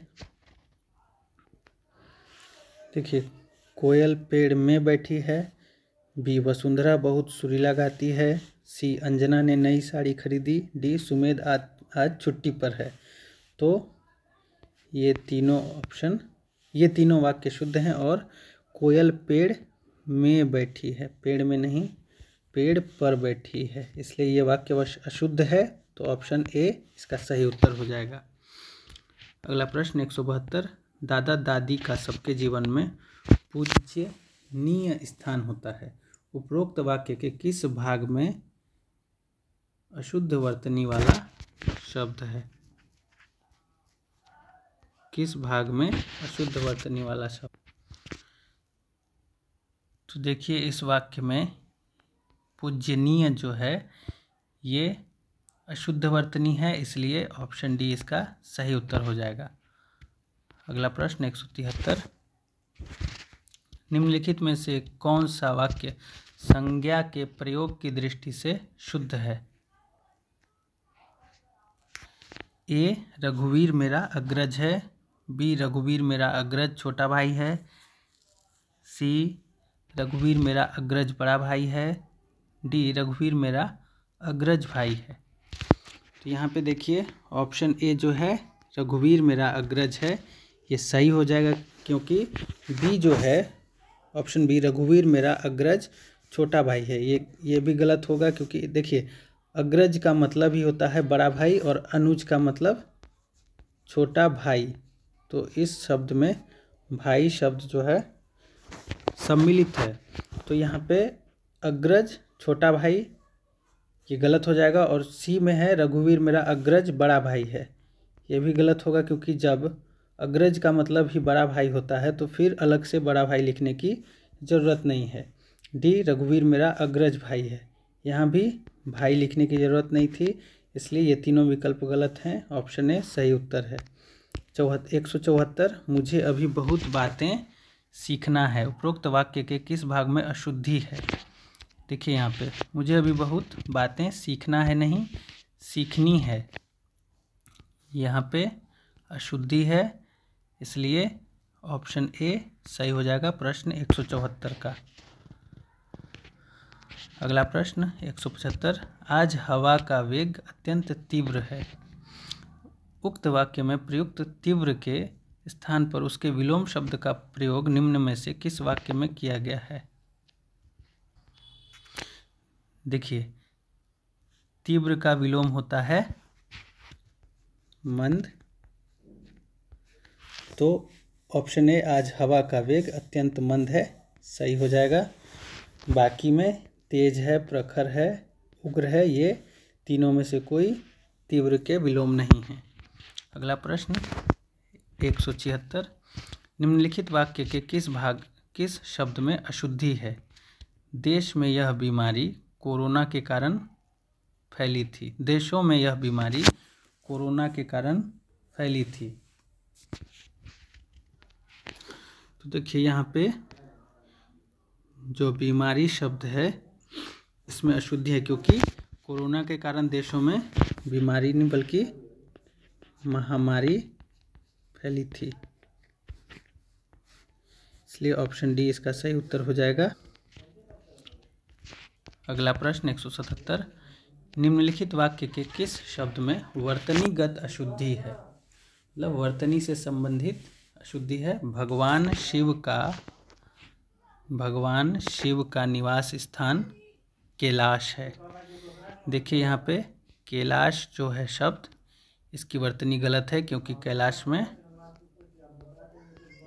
देखिए कोयल पेड़ में बैठी है। बी वसुंधरा बहुत सुरीला गाती है। सी अंजना ने नई साड़ी खरीदी। डी सुमेध आज छुट्टी पर है। तो ये तीनों वाक्य शुद्ध हैं और कोयल पेड़ में बैठी है, पेड़ में नहीं पेड़ पर बैठी है, इसलिए ये वाक्य अशुद्ध है, तो ऑप्शन ए इसका सही उत्तर हो जाएगा। अगला प्रश्न 172 दादा दादी का सबके जीवन में पूजनीय स्थान होता है। उपरोक्त वाक्य के किस भाग में अशुद्ध वर्तनी वाला शब्द है। किस भाग में अशुद्ध वर्तनी वाला शब्द। तो देखिए इस वाक्य में पूजनीय जो है ये अशुद्ध वर्तनी है, इसलिए ऑप्शन डी इसका सही उत्तर हो जाएगा। अगला प्रश्न 173 निम्नलिखित में से कौन सा वाक्य संज्ञा के प्रयोग की दृष्टि से शुद्ध है। ए रघुवीर मेरा अग्रज है। बी रघुवीर मेरा अग्रज छोटा भाई है। सी रघुवीर मेरा अग्रज बड़ा भाई है। डी रघुवीर मेरा अग्रज भाई है। तो यहाँ पे देखिए ऑप्शन ए जो है रघुवीर मेरा अग्रज है, ये सही हो जाएगा, क्योंकि बी जो है ऑप्शन बी रघुवीर मेरा अग्रज छोटा भाई है, ये भी गलत होगा, क्योंकि देखिए अग्रज का मतलब ही होता है बड़ा भाई और अनुज का मतलब छोटा भाई, तो इस शब्द में भाई शब्द जो है सम्मिलित है, तो यहाँ पे अग्रज छोटा भाई ये गलत हो जाएगा, और सी में है रघुवीर मेरा अग्रज बड़ा भाई है, ये भी गलत होगा, क्योंकि जब अग्रज का मतलब ही बड़ा भाई होता है तो फिर अलग से बड़ा भाई लिखने की ज़रूरत नहीं है। डी, रघुवीर मेरा अग्रज भाई है, यहाँ भी भाई लिखने की ज़रूरत नहीं थी, इसलिए ये तीनों विकल्प गलत हैं। ऑप्शन ए सही उत्तर है। 174, मुझे अभी बहुत बातें सीखना है, उपरोक्त वाक्य के किस भाग में अशुद्धि है? देखिए यहाँ पे मुझे अभी बहुत बातें सीखना है नहीं, सीखनी है, यहाँ पे अशुद्धि है, इसलिए ऑप्शन ए सही हो जाएगा प्रश्न 174 का। अगला प्रश्न 175, आज हवा का वेग अत्यंत तीव्र है। उक्त वाक्य में प्रयुक्त तीव्र के स्थान पर उसके विलोम शब्द का प्रयोग निम्न में से किस वाक्य में किया गया है? देखिए, तीव्र का विलोम होता है मंद, तो ऑप्शन ए आज हवा का वेग अत्यंत मंद है सही हो जाएगा। बाकी में तेज है, प्रखर है, उग्र है, ये तीनों में से कोई तीव्र के विलोम नहीं है। अगला प्रश्न 176, निम्नलिखित वाक्य के किस शब्द में अशुद्धि है? देश में यह बीमारी कोरोना के कारण फैली थी। देशों में यह बीमारी कोरोना के कारण फैली थी। तो देखिए यहाँ पे जो बीमारी शब्द है इसमें अशुद्धि है, क्योंकि कोरोना के कारण देशों में बीमारी नहीं बल्कि महामारी फैली थी, इसलिए ऑप्शन डी इसका सही उत्तर हो जाएगा। अगला प्रश्न 177, निम्नलिखित वाक्य के किस शब्द में वर्तनीगत अशुद्धि है? मतलब वर्तनी से संबंधित अशुद्धि है। भगवान शिव का निवास स्थान कैलाश है। देखिए यहाँ पे कैलाश जो है शब्द, इसकी वर्तनी गलत है, क्योंकि कैलाश में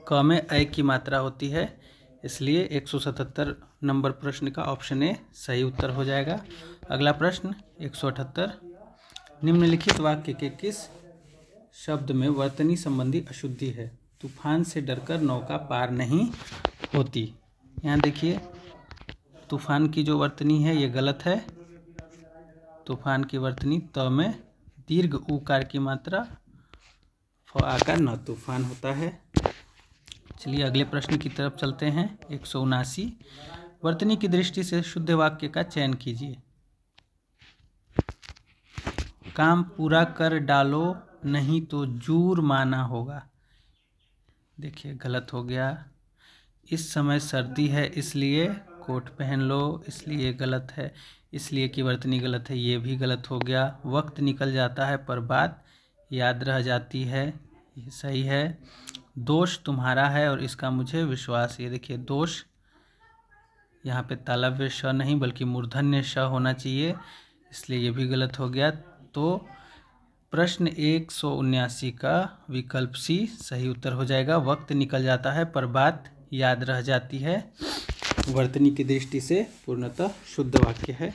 क में ऐ की मात्रा होती है, इसलिए 177 नंबर प्रश्न का ऑप्शन ए सही उत्तर हो जाएगा। अगला प्रश्न 178, निम्नलिखित वाक्य के किस शब्द में वर्तनी संबंधी अशुद्धि है? तूफान से डरकर नौका पार नहीं होती। यहाँ देखिए तूफान की जो वर्तनी है ये गलत है। तूफान की वर्तनी त में दीर्घ उकार की मात्रा, फ आकार न तूफान होता है। चलिए अगले प्रश्न की तरफ चलते हैं। 179, वर्तनी की दृष्टि से शुद्ध वाक्य का चयन कीजिए। काम पूरा कर डालो नहीं तो जुर्माना होगा। देखिए गलत हो गया। इस समय सर्दी है इसलिए कोट पहन लो, इसलिए गलत है। इसलिए की वर्तनी गलत है, ये भी गलत हो गया। वक्त निकल जाता है पर बात याद रह जाती है, ये सही है। दोष तुम्हारा है और इसका मुझे विश्वास, ये देखिए दोष यहाँ पे तालव्य श नहीं बल्कि मूर्धन्य श होना चाहिए, इसलिए ये भी गलत हो गया। तो प्रश्न 179 का विकल्प सी सही उत्तर हो जाएगा। वक्त निकल जाता है पर बात याद रह जाती है, वर्तनी की दृष्टि से पूर्णतः शुद्ध वाक्य है।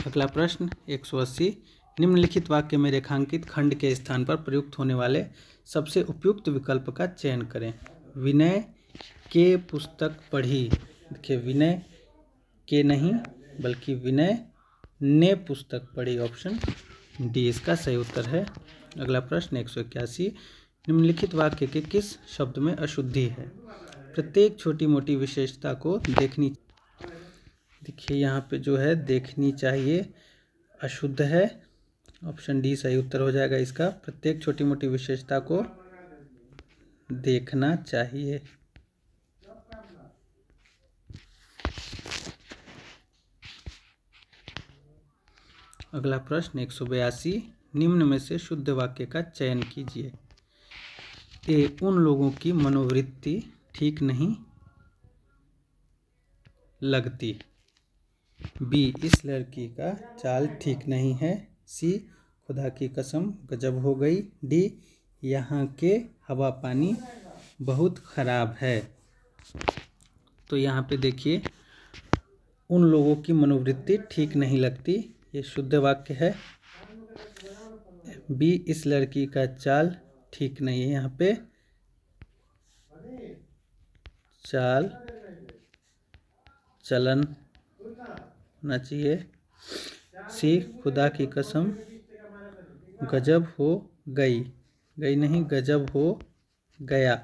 अगला प्रश्न 180, निम्नलिखित वाक्य में रेखांकित खंड के स्थान पर प्रयुक्त होने वाले सबसे उपयुक्त विकल्प का चयन करें। विनय के पुस्तक पढ़ी। देखिए विनय के नहीं बल्कि विनय ने पुस्तक पढ़ी, ऑप्शन डी इसका सही उत्तर है। अगला प्रश्न 181, निम्नलिखित वाक्य के किस शब्द में अशुद्धि है? प्रत्येक छोटी मोटी विशेषता को देखनी, देखिए यहाँ पे जो है देखनी चाहिए अशुद्ध है, ऑप्शन डी सही उत्तर हो जाएगा इसका। प्रत्येक छोटी मोटी विशेषता को देखना चाहिए। अगला प्रश्न 182, निम्न में से शुद्ध वाक्य का चयन कीजिए। ए, उन लोगों की मनोवृत्ति ठीक नहीं लगती। बी, इस लड़की का चाल ठीक नहीं है। सी, खुदा की कसम गजब हो गई। डी, यहाँ के हवा पानी बहुत खराब है। तो यहाँ पे देखिए उन लोगों की मनोवृत्ति ठीक नहीं लगती, ये शुद्ध वाक्य है। बी इस लड़की का चाल ठीक नहीं है। यहाँ पे चाल चलन होना चाहिए। सी खुदा की कसम गजब हो गई, गई नहीं गजब हो गया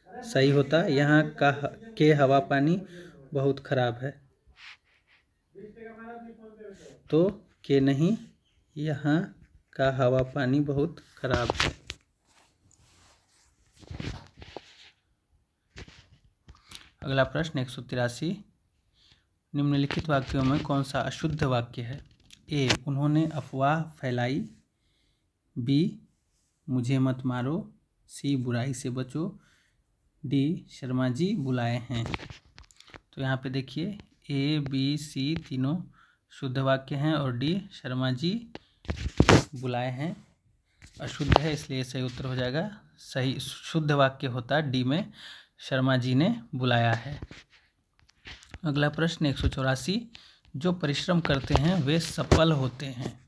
सही होता। यहाँ का के हवा पानी बहुत खराब है, तो के नहीं, यहाँ का हवा पानी बहुत खराब है। अगला प्रश्न 183, निम्नलिखित वाक्यों में कौन सा अशुद्ध वाक्य है? ए, उन्होंने अफवाह फैलाई। बी, मुझे मत मारो। सी, बुराई से बचो। डी, शर्मा जी बुलाए हैं। तो यहाँ पे देखिए ए बी सी तीनों शुद्ध वाक्य हैं और डी, शर्मा जी बुलाए हैं, अशुद्ध है, इसलिए सही उत्तर हो जाएगा। सही शुद्ध वाक्य होता डी में, शर्मा जी ने बुलाया है। अगला प्रश्न 184, जो परिश्रम करते हैं वे सफल होते हैं।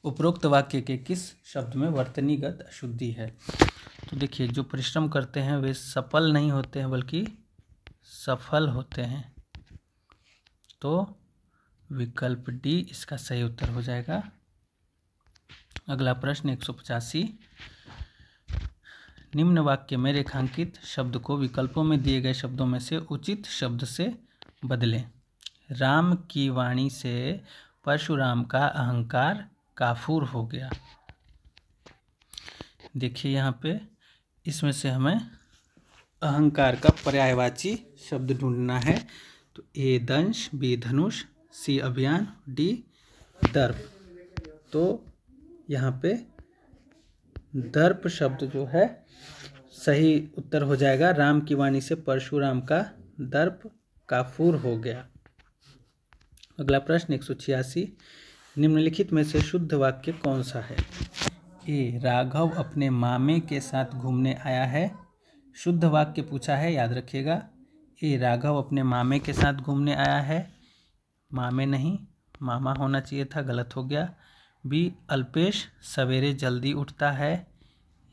उपरोक्त वाक्य के किस शब्द में वर्तनीगत अशुद्धि है? तो देखिए, जो परिश्रम करते हैं वे सफल नहीं होते हैं बल्कि सफल होते हैं, तो विकल्प डी इसका सही उत्तर हो जाएगा। अगला प्रश्न 185, निम्न वाक्य में रेखांकित शब्द को विकल्पों में दिए गए शब्दों में से उचित शब्द से बदलें। राम की वाणी से परशुराम का अहंकार काफूर हो गया। देखिए यहाँ पे इसमें से हमें अहंकार का पर्यायवाची शब्द ढूंढना है। तो ए दंश, बी धनुष, सी अभियान, डी दर्प। तो यहाँ पे दर्प शब्द जो है सही उत्तर हो जाएगा। राम की वाणी से परशुराम का दर्प काफूर हो गया। अगला प्रश्न 186, निम्नलिखित में से शुद्ध वाक्य कौन सा है? ए, राघव अपने मामे के साथ घूमने आया है। शुद्ध वाक्य पूछा है, याद रखिएगा। ए, राघव अपने मामे के साथ घूमने आया है, मामे नहीं मामा होना चाहिए था, गलत हो गया। बी, अल्पेश सवेरे जल्दी उठता है,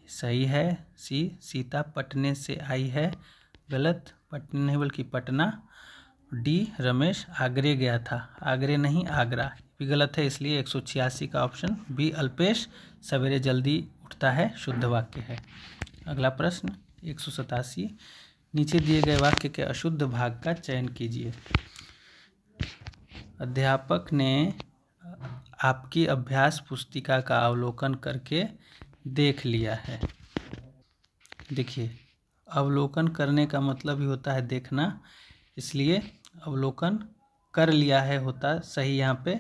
सही है। सी, सीता पटने से आई है, गलत, पटने नहीं बल्कि पटना। डी, रमेश आगरे गया था, आगरे नहीं आगरा, भी गलत है, इसलिए 186 का ऑप्शन बी, अल्पेश सवेरे जल्दी उठता है, शुद्ध वाक्य है। अगला प्रश्न 187, नीचे दिए गए वाक्य के अशुद्ध भाग का चयन कीजिए। अध्यापक ने आपकी अभ्यास पुस्तिका का अवलोकन करके देख लिया है। देखिए, अवलोकन करने का मतलब ही होता है देखना, इसलिए अवलोकन कर लिया है होता सही यहाँ पे।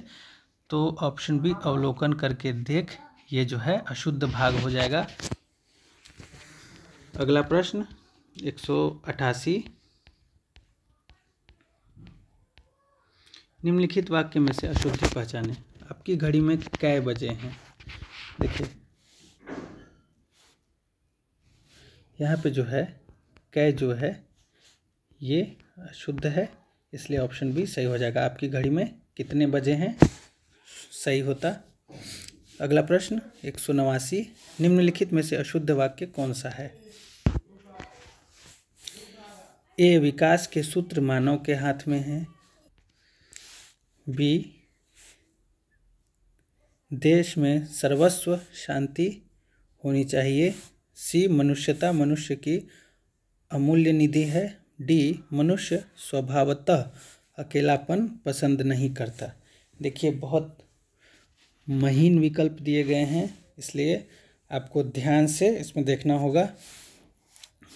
तो ऑप्शन बी, अवलोकन करके देख, ये जो है अशुद्ध भाग हो जाएगा। अगला प्रश्न 188, निम्नलिखित वाक्य में से अशुद्धि पहचाने। आपकी घड़ी में कै बजे हैं? देखिए यहाँ पे जो है कै जो है ये अशुद्ध है, इसलिए ऑप्शन बी सही हो जाएगा। आपकी घड़ी में कितने बजे हैं सही होता। अगला प्रश्न 189, निम्नलिखित में से अशुद्ध वाक्य कौन सा है? ए, विकास के सूत्र मानव के हाथ में है। बी, देश में सर्वस्व शांति होनी चाहिए। सी, मनुष्यता मनुष्य की अमूल्य निधि है। डी, मनुष्य स्वभावतः अकेलापन पसंद नहीं करता। देखिए, बहुत महीन विकल्प दिए गए हैं, इसलिए आपको ध्यान से इसमें देखना होगा।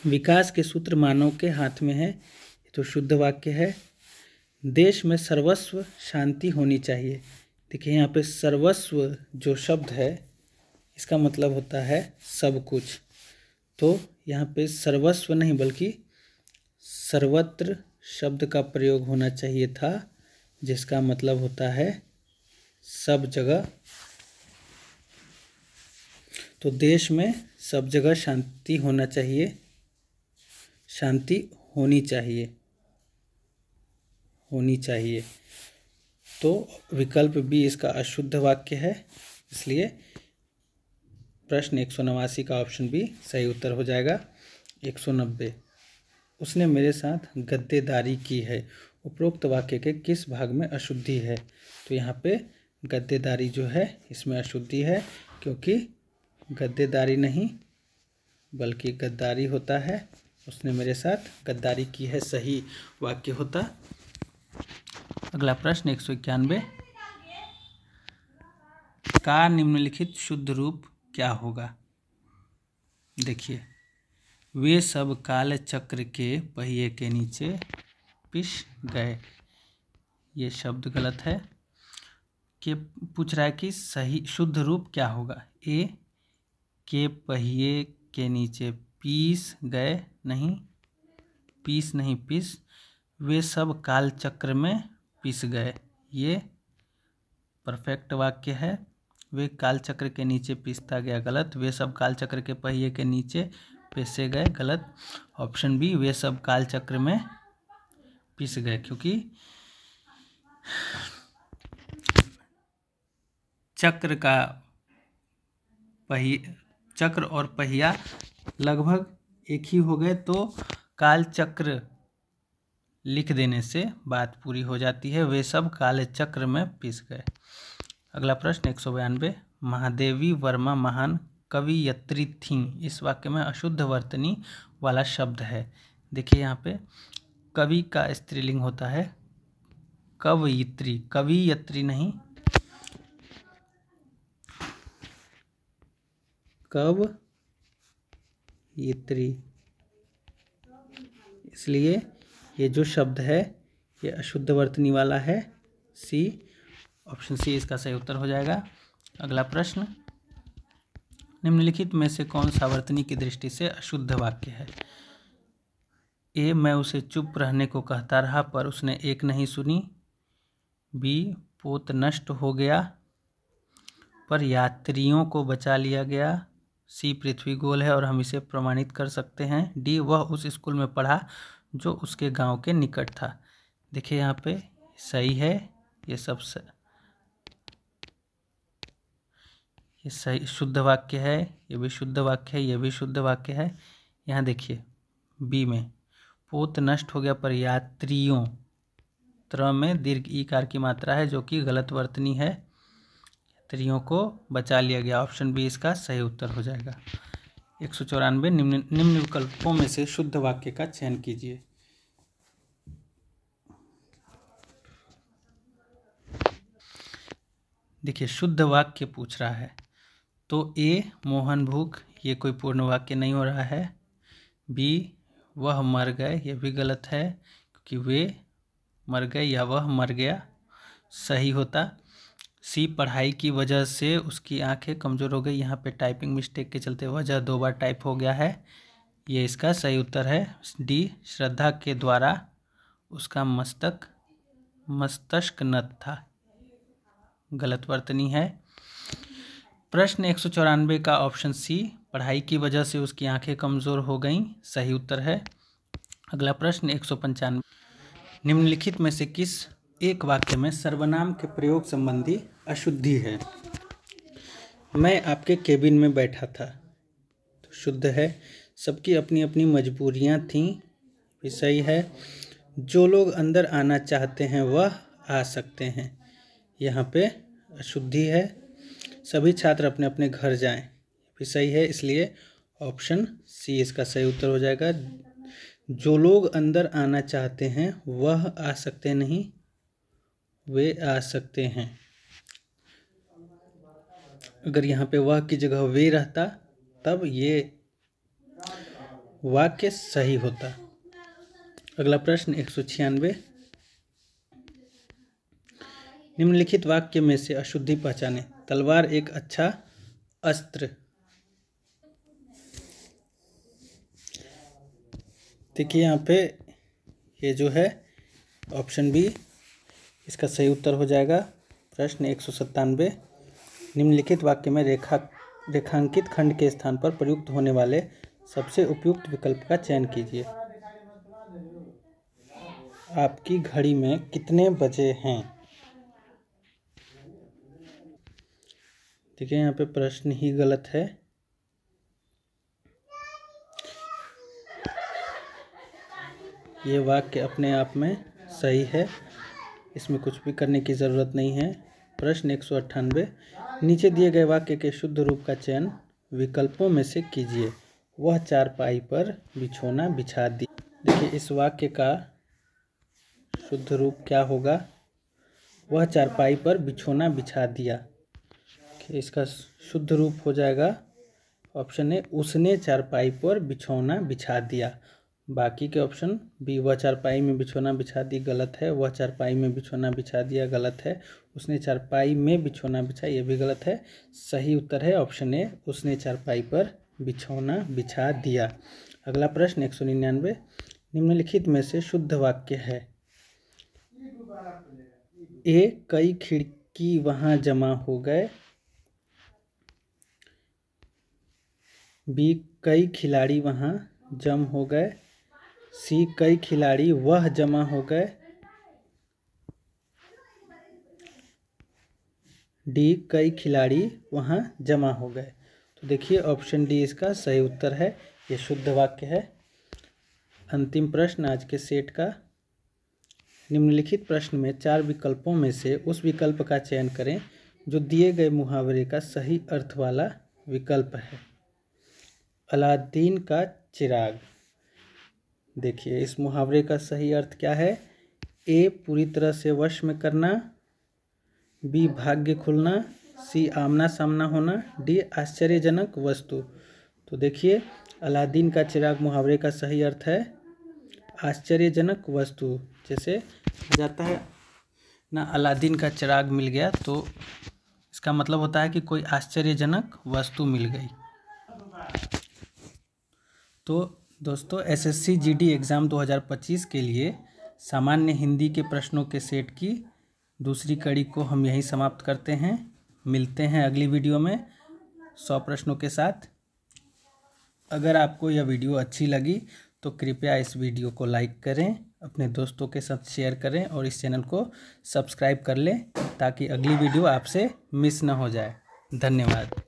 विकास के सूत्र मानव के हाथ में है, ये तो शुद्ध वाक्य है। देश में सर्वस्व शांति होनी चाहिए। देखिए यहाँ पे सर्वस्व जो शब्द है इसका मतलब होता है सब कुछ, तो यहाँ पे सर्वस्व नहीं बल्कि सर्वत्र शब्द का प्रयोग होना चाहिए था, जिसका मतलब होता है सब जगह। तो देश में सब जगह शांति होना चाहिए, शांति होनी चाहिए, होनी चाहिए। तो विकल्प बी इसका अशुद्ध वाक्य है, इसलिए प्रश्न 189 का ऑप्शन बी सही उत्तर हो जाएगा। 190, उसने मेरे साथ गद्देदारी की है, उपरोक्त वाक्य के किस भाग में अशुद्धि है? तो यहाँ पे गद्देदारी जो है इसमें अशुद्धि है, क्योंकि गद्देदारी नहीं बल्कि गद्दारी होता है। उसने मेरे साथ गद्दारी की है सही वाक्य होता। अगला प्रश्न 191 का निम्नलिखित शुद्ध रूप क्या होगा? देखिए, वे सब काल चक्र के पहिए के नीचे पिस गए। ये शब्द गलत है। कि पूछ रहा है कि सही शुद्ध रूप क्या होगा? ए के पहिए के नीचे पीस गए, नहीं, पीस नहीं, पिस। वे सब काल चक्र में पिस गए, ये परफेक्ट वाक्य है। वे काल चक्र के नीचे पिसता गया, गलत। वे सब काल चक्र के पहिए के नीचे पिसे गए, गलत। ऑप्शन बी, वे सब काल चक्र में पिस गए, क्योंकि चक्र और पहिया लगभग एक ही हो गए, तो काल चक्र लिख देने से बात पूरी हो जाती है। वे सब काले चक्र में पिस गए। अगला प्रश्न 192 महादेवी वर्मा महान कवियत्री थीं। इस वाक्य में अशुद्ध वर्तनी वाला शब्द है। देखिए, यहाँ पे कवि का स्त्रीलिंग होता है कवयित्री, कवियत्री नहीं, कवयित्री। इसलिए ये जो शब्द है ये अशुद्ध वर्तनी वाला है। सी, ऑप्शन सी इसका सही उत्तर हो जाएगा। अगला प्रश्न, निम्नलिखित में से कौन सा वर्तनी की दृष्टि से अशुद्ध वाक्य है? ए, मैं उसे चुप रहने को कहता रहा पर उसने एक नहीं सुनी। बी, पोत नष्ट हो गया पर यात्रियों को बचा लिया गया। सी, पृथ्वी गोल है और हम इसे प्रमाणित कर सकते हैं। डी, वह उस स्कूल में पढ़ा जो उसके गांव के निकट था। देखिए, यहाँ पे सही है, ये सब ये सही शुद्ध वाक्य है, ये भी शुद्ध वाक्य है, ये भी शुद्ध वाक्य है। यहाँ देखिए बी में पोत नष्ट हो गया पर यात्रियों, त्र में दीर्घ ईकार की मात्रा है जो कि गलत वर्तनी है। यात्रियों को बचा लिया गया, ऑप्शन बी इसका सही उत्तर हो जाएगा। 194 निम्न विकल्पों में से शुद्ध वाक्य का चयन कीजिए। देखिए, शुद्ध वाक्य पूछ रहा है, तो ए, मोहन भूख, ये कोई पूर्ण वाक्य नहीं हो रहा है। बी, वह मर गए, ये भी गलत है, क्योंकि वे मर गए या वह मर गया सही होता। सी, पढ़ाई की वजह से उसकी आंखें कमज़ोर हो गई, यहाँ पे टाइपिंग मिस्टेक के चलते वजह 2 बार टाइप हो गया है, ये इसका सही उत्तर है। डी, श्रद्धा के द्वारा उसका मस्तिष्क नत था, गलत वर्तनी है। प्रश्न 194 का ऑप्शन सी, पढ़ाई की वजह से उसकी आंखें कमज़ोर हो गईं, सही उत्तर है। अगला प्रश्न 195 निम्नलिखित में से किस एक वाक्य में सर्वनाम के प्रयोग संबंधी अशुद्धि है? मैं आपके केबिन में बैठा था, तो शुद्ध है। सबकी अपनी अपनी मजबूरियां थीं, भी सही है। जो लोग अंदर आना चाहते हैं वह आ सकते हैं, यहाँ पे अशुद्धि है। सभी छात्र अपने अपने घर जाएं, भी सही है, इसलिए ऑप्शन सी इसका सही उत्तर हो जाएगा। जो लोग अंदर आना चाहते हैं वह आ सकते नहीं, वे आ सकते हैं। अगर यहाँ पे वह की जगह वे रहता तब ये वाक्य सही होता। अगला प्रश्न 196 निम्नलिखित वाक्य में से अशुद्धि पहचाने। तलवार एक अच्छा अस्त्र। देखिए, यहाँ पे ये जो है ऑप्शन बी इसका सही उत्तर हो जाएगा। प्रश्न 197 निम्नलिखित वाक्य में रेखांकित खंड के स्थान पर प्रयुक्त होने वाले सबसे उपयुक्त विकल्प का चयन कीजिए। आपकी घड़ी में कितने बजे हैं? देखिए, यहाँ पे प्रश्न ही गलत है, ये वाक्य अपने आप में सही है, इसमें कुछ भी करने की ज़रूरत नहीं है। प्रश्न 198, नीचे दिए गए वाक्य के शुद्ध रूप का चयन विकल्पों में से कीजिए। वह चारपाई पर बिछौना बिछा दिया। देखिए इस वाक्य का शुद्ध रूप क्या होगा? वह चारपाई पर बिछौना बिछा दिया। इसका शुद्ध रूप हो जाएगा ऑप्शन ए, उसने चारपाई पर बिछौना बिछा दिया। बाकी के ऑप्शन बी, वह चारपाई में बिछौना बिछा दी, गलत है। वह चारपाई में बिछौना बिछा दिया, गलत है। उसने चारपाई में बिछौना बिछा, यह भी गलत है। सही उत्तर है ऑप्शन ए, उसने चारपाई पर बिछौना बिछा दिया। अगला प्रश्न 199, निम्नलिखित में से शुद्ध वाक्य है। ए, कई खिड़की वहां जमा हो गए। बी, कई खिलाड़ी वहां जम हो गए। सी, कई खिलाड़ी वह जमा हो गए। डी, कई खिलाड़ी वहां जमा हो गए। तो देखिए ऑप्शन डी इसका सही उत्तर है, ये शुद्ध वाक्य है। अंतिम प्रश्न आज के सेट का, निम्नलिखित प्रश्न में 4 विकल्पों में से उस विकल्प का चयन करें जो दिए गए मुहावरे का सही अर्थ वाला विकल्प है। अलादीन का चिराग। देखिए इस मुहावरे का सही अर्थ क्या है? ए, पूरी तरह से वश में करना। बी, भाग्य खुलना। सी, आमना सामना होना। डी, आश्चर्यजनक वस्तु। तो देखिए अलादीन का चिराग मुहावरे का सही अर्थ है आश्चर्यजनक वस्तु। जैसे जाता है ना, अलादीन का चिराग मिल गया, तो इसका मतलब होता है कि कोई आश्चर्यजनक वस्तु मिल गई। तो दोस्तों एसएससी जीडी एग्ज़ाम 2025 के लिए सामान्य हिंदी के प्रश्नों के सेट की दूसरी कड़ी को हम यहीं समाप्त करते हैं। मिलते हैं अगली वीडियो में 100 प्रश्नों के साथ। अगर आपको यह वीडियो अच्छी लगी तो कृपया इस वीडियो को लाइक करें, अपने दोस्तों के साथ शेयर करें और इस चैनल को सब्सक्राइब कर लें ताकि अगली वीडियो आपसे मिस ना हो जाए। धन्यवाद।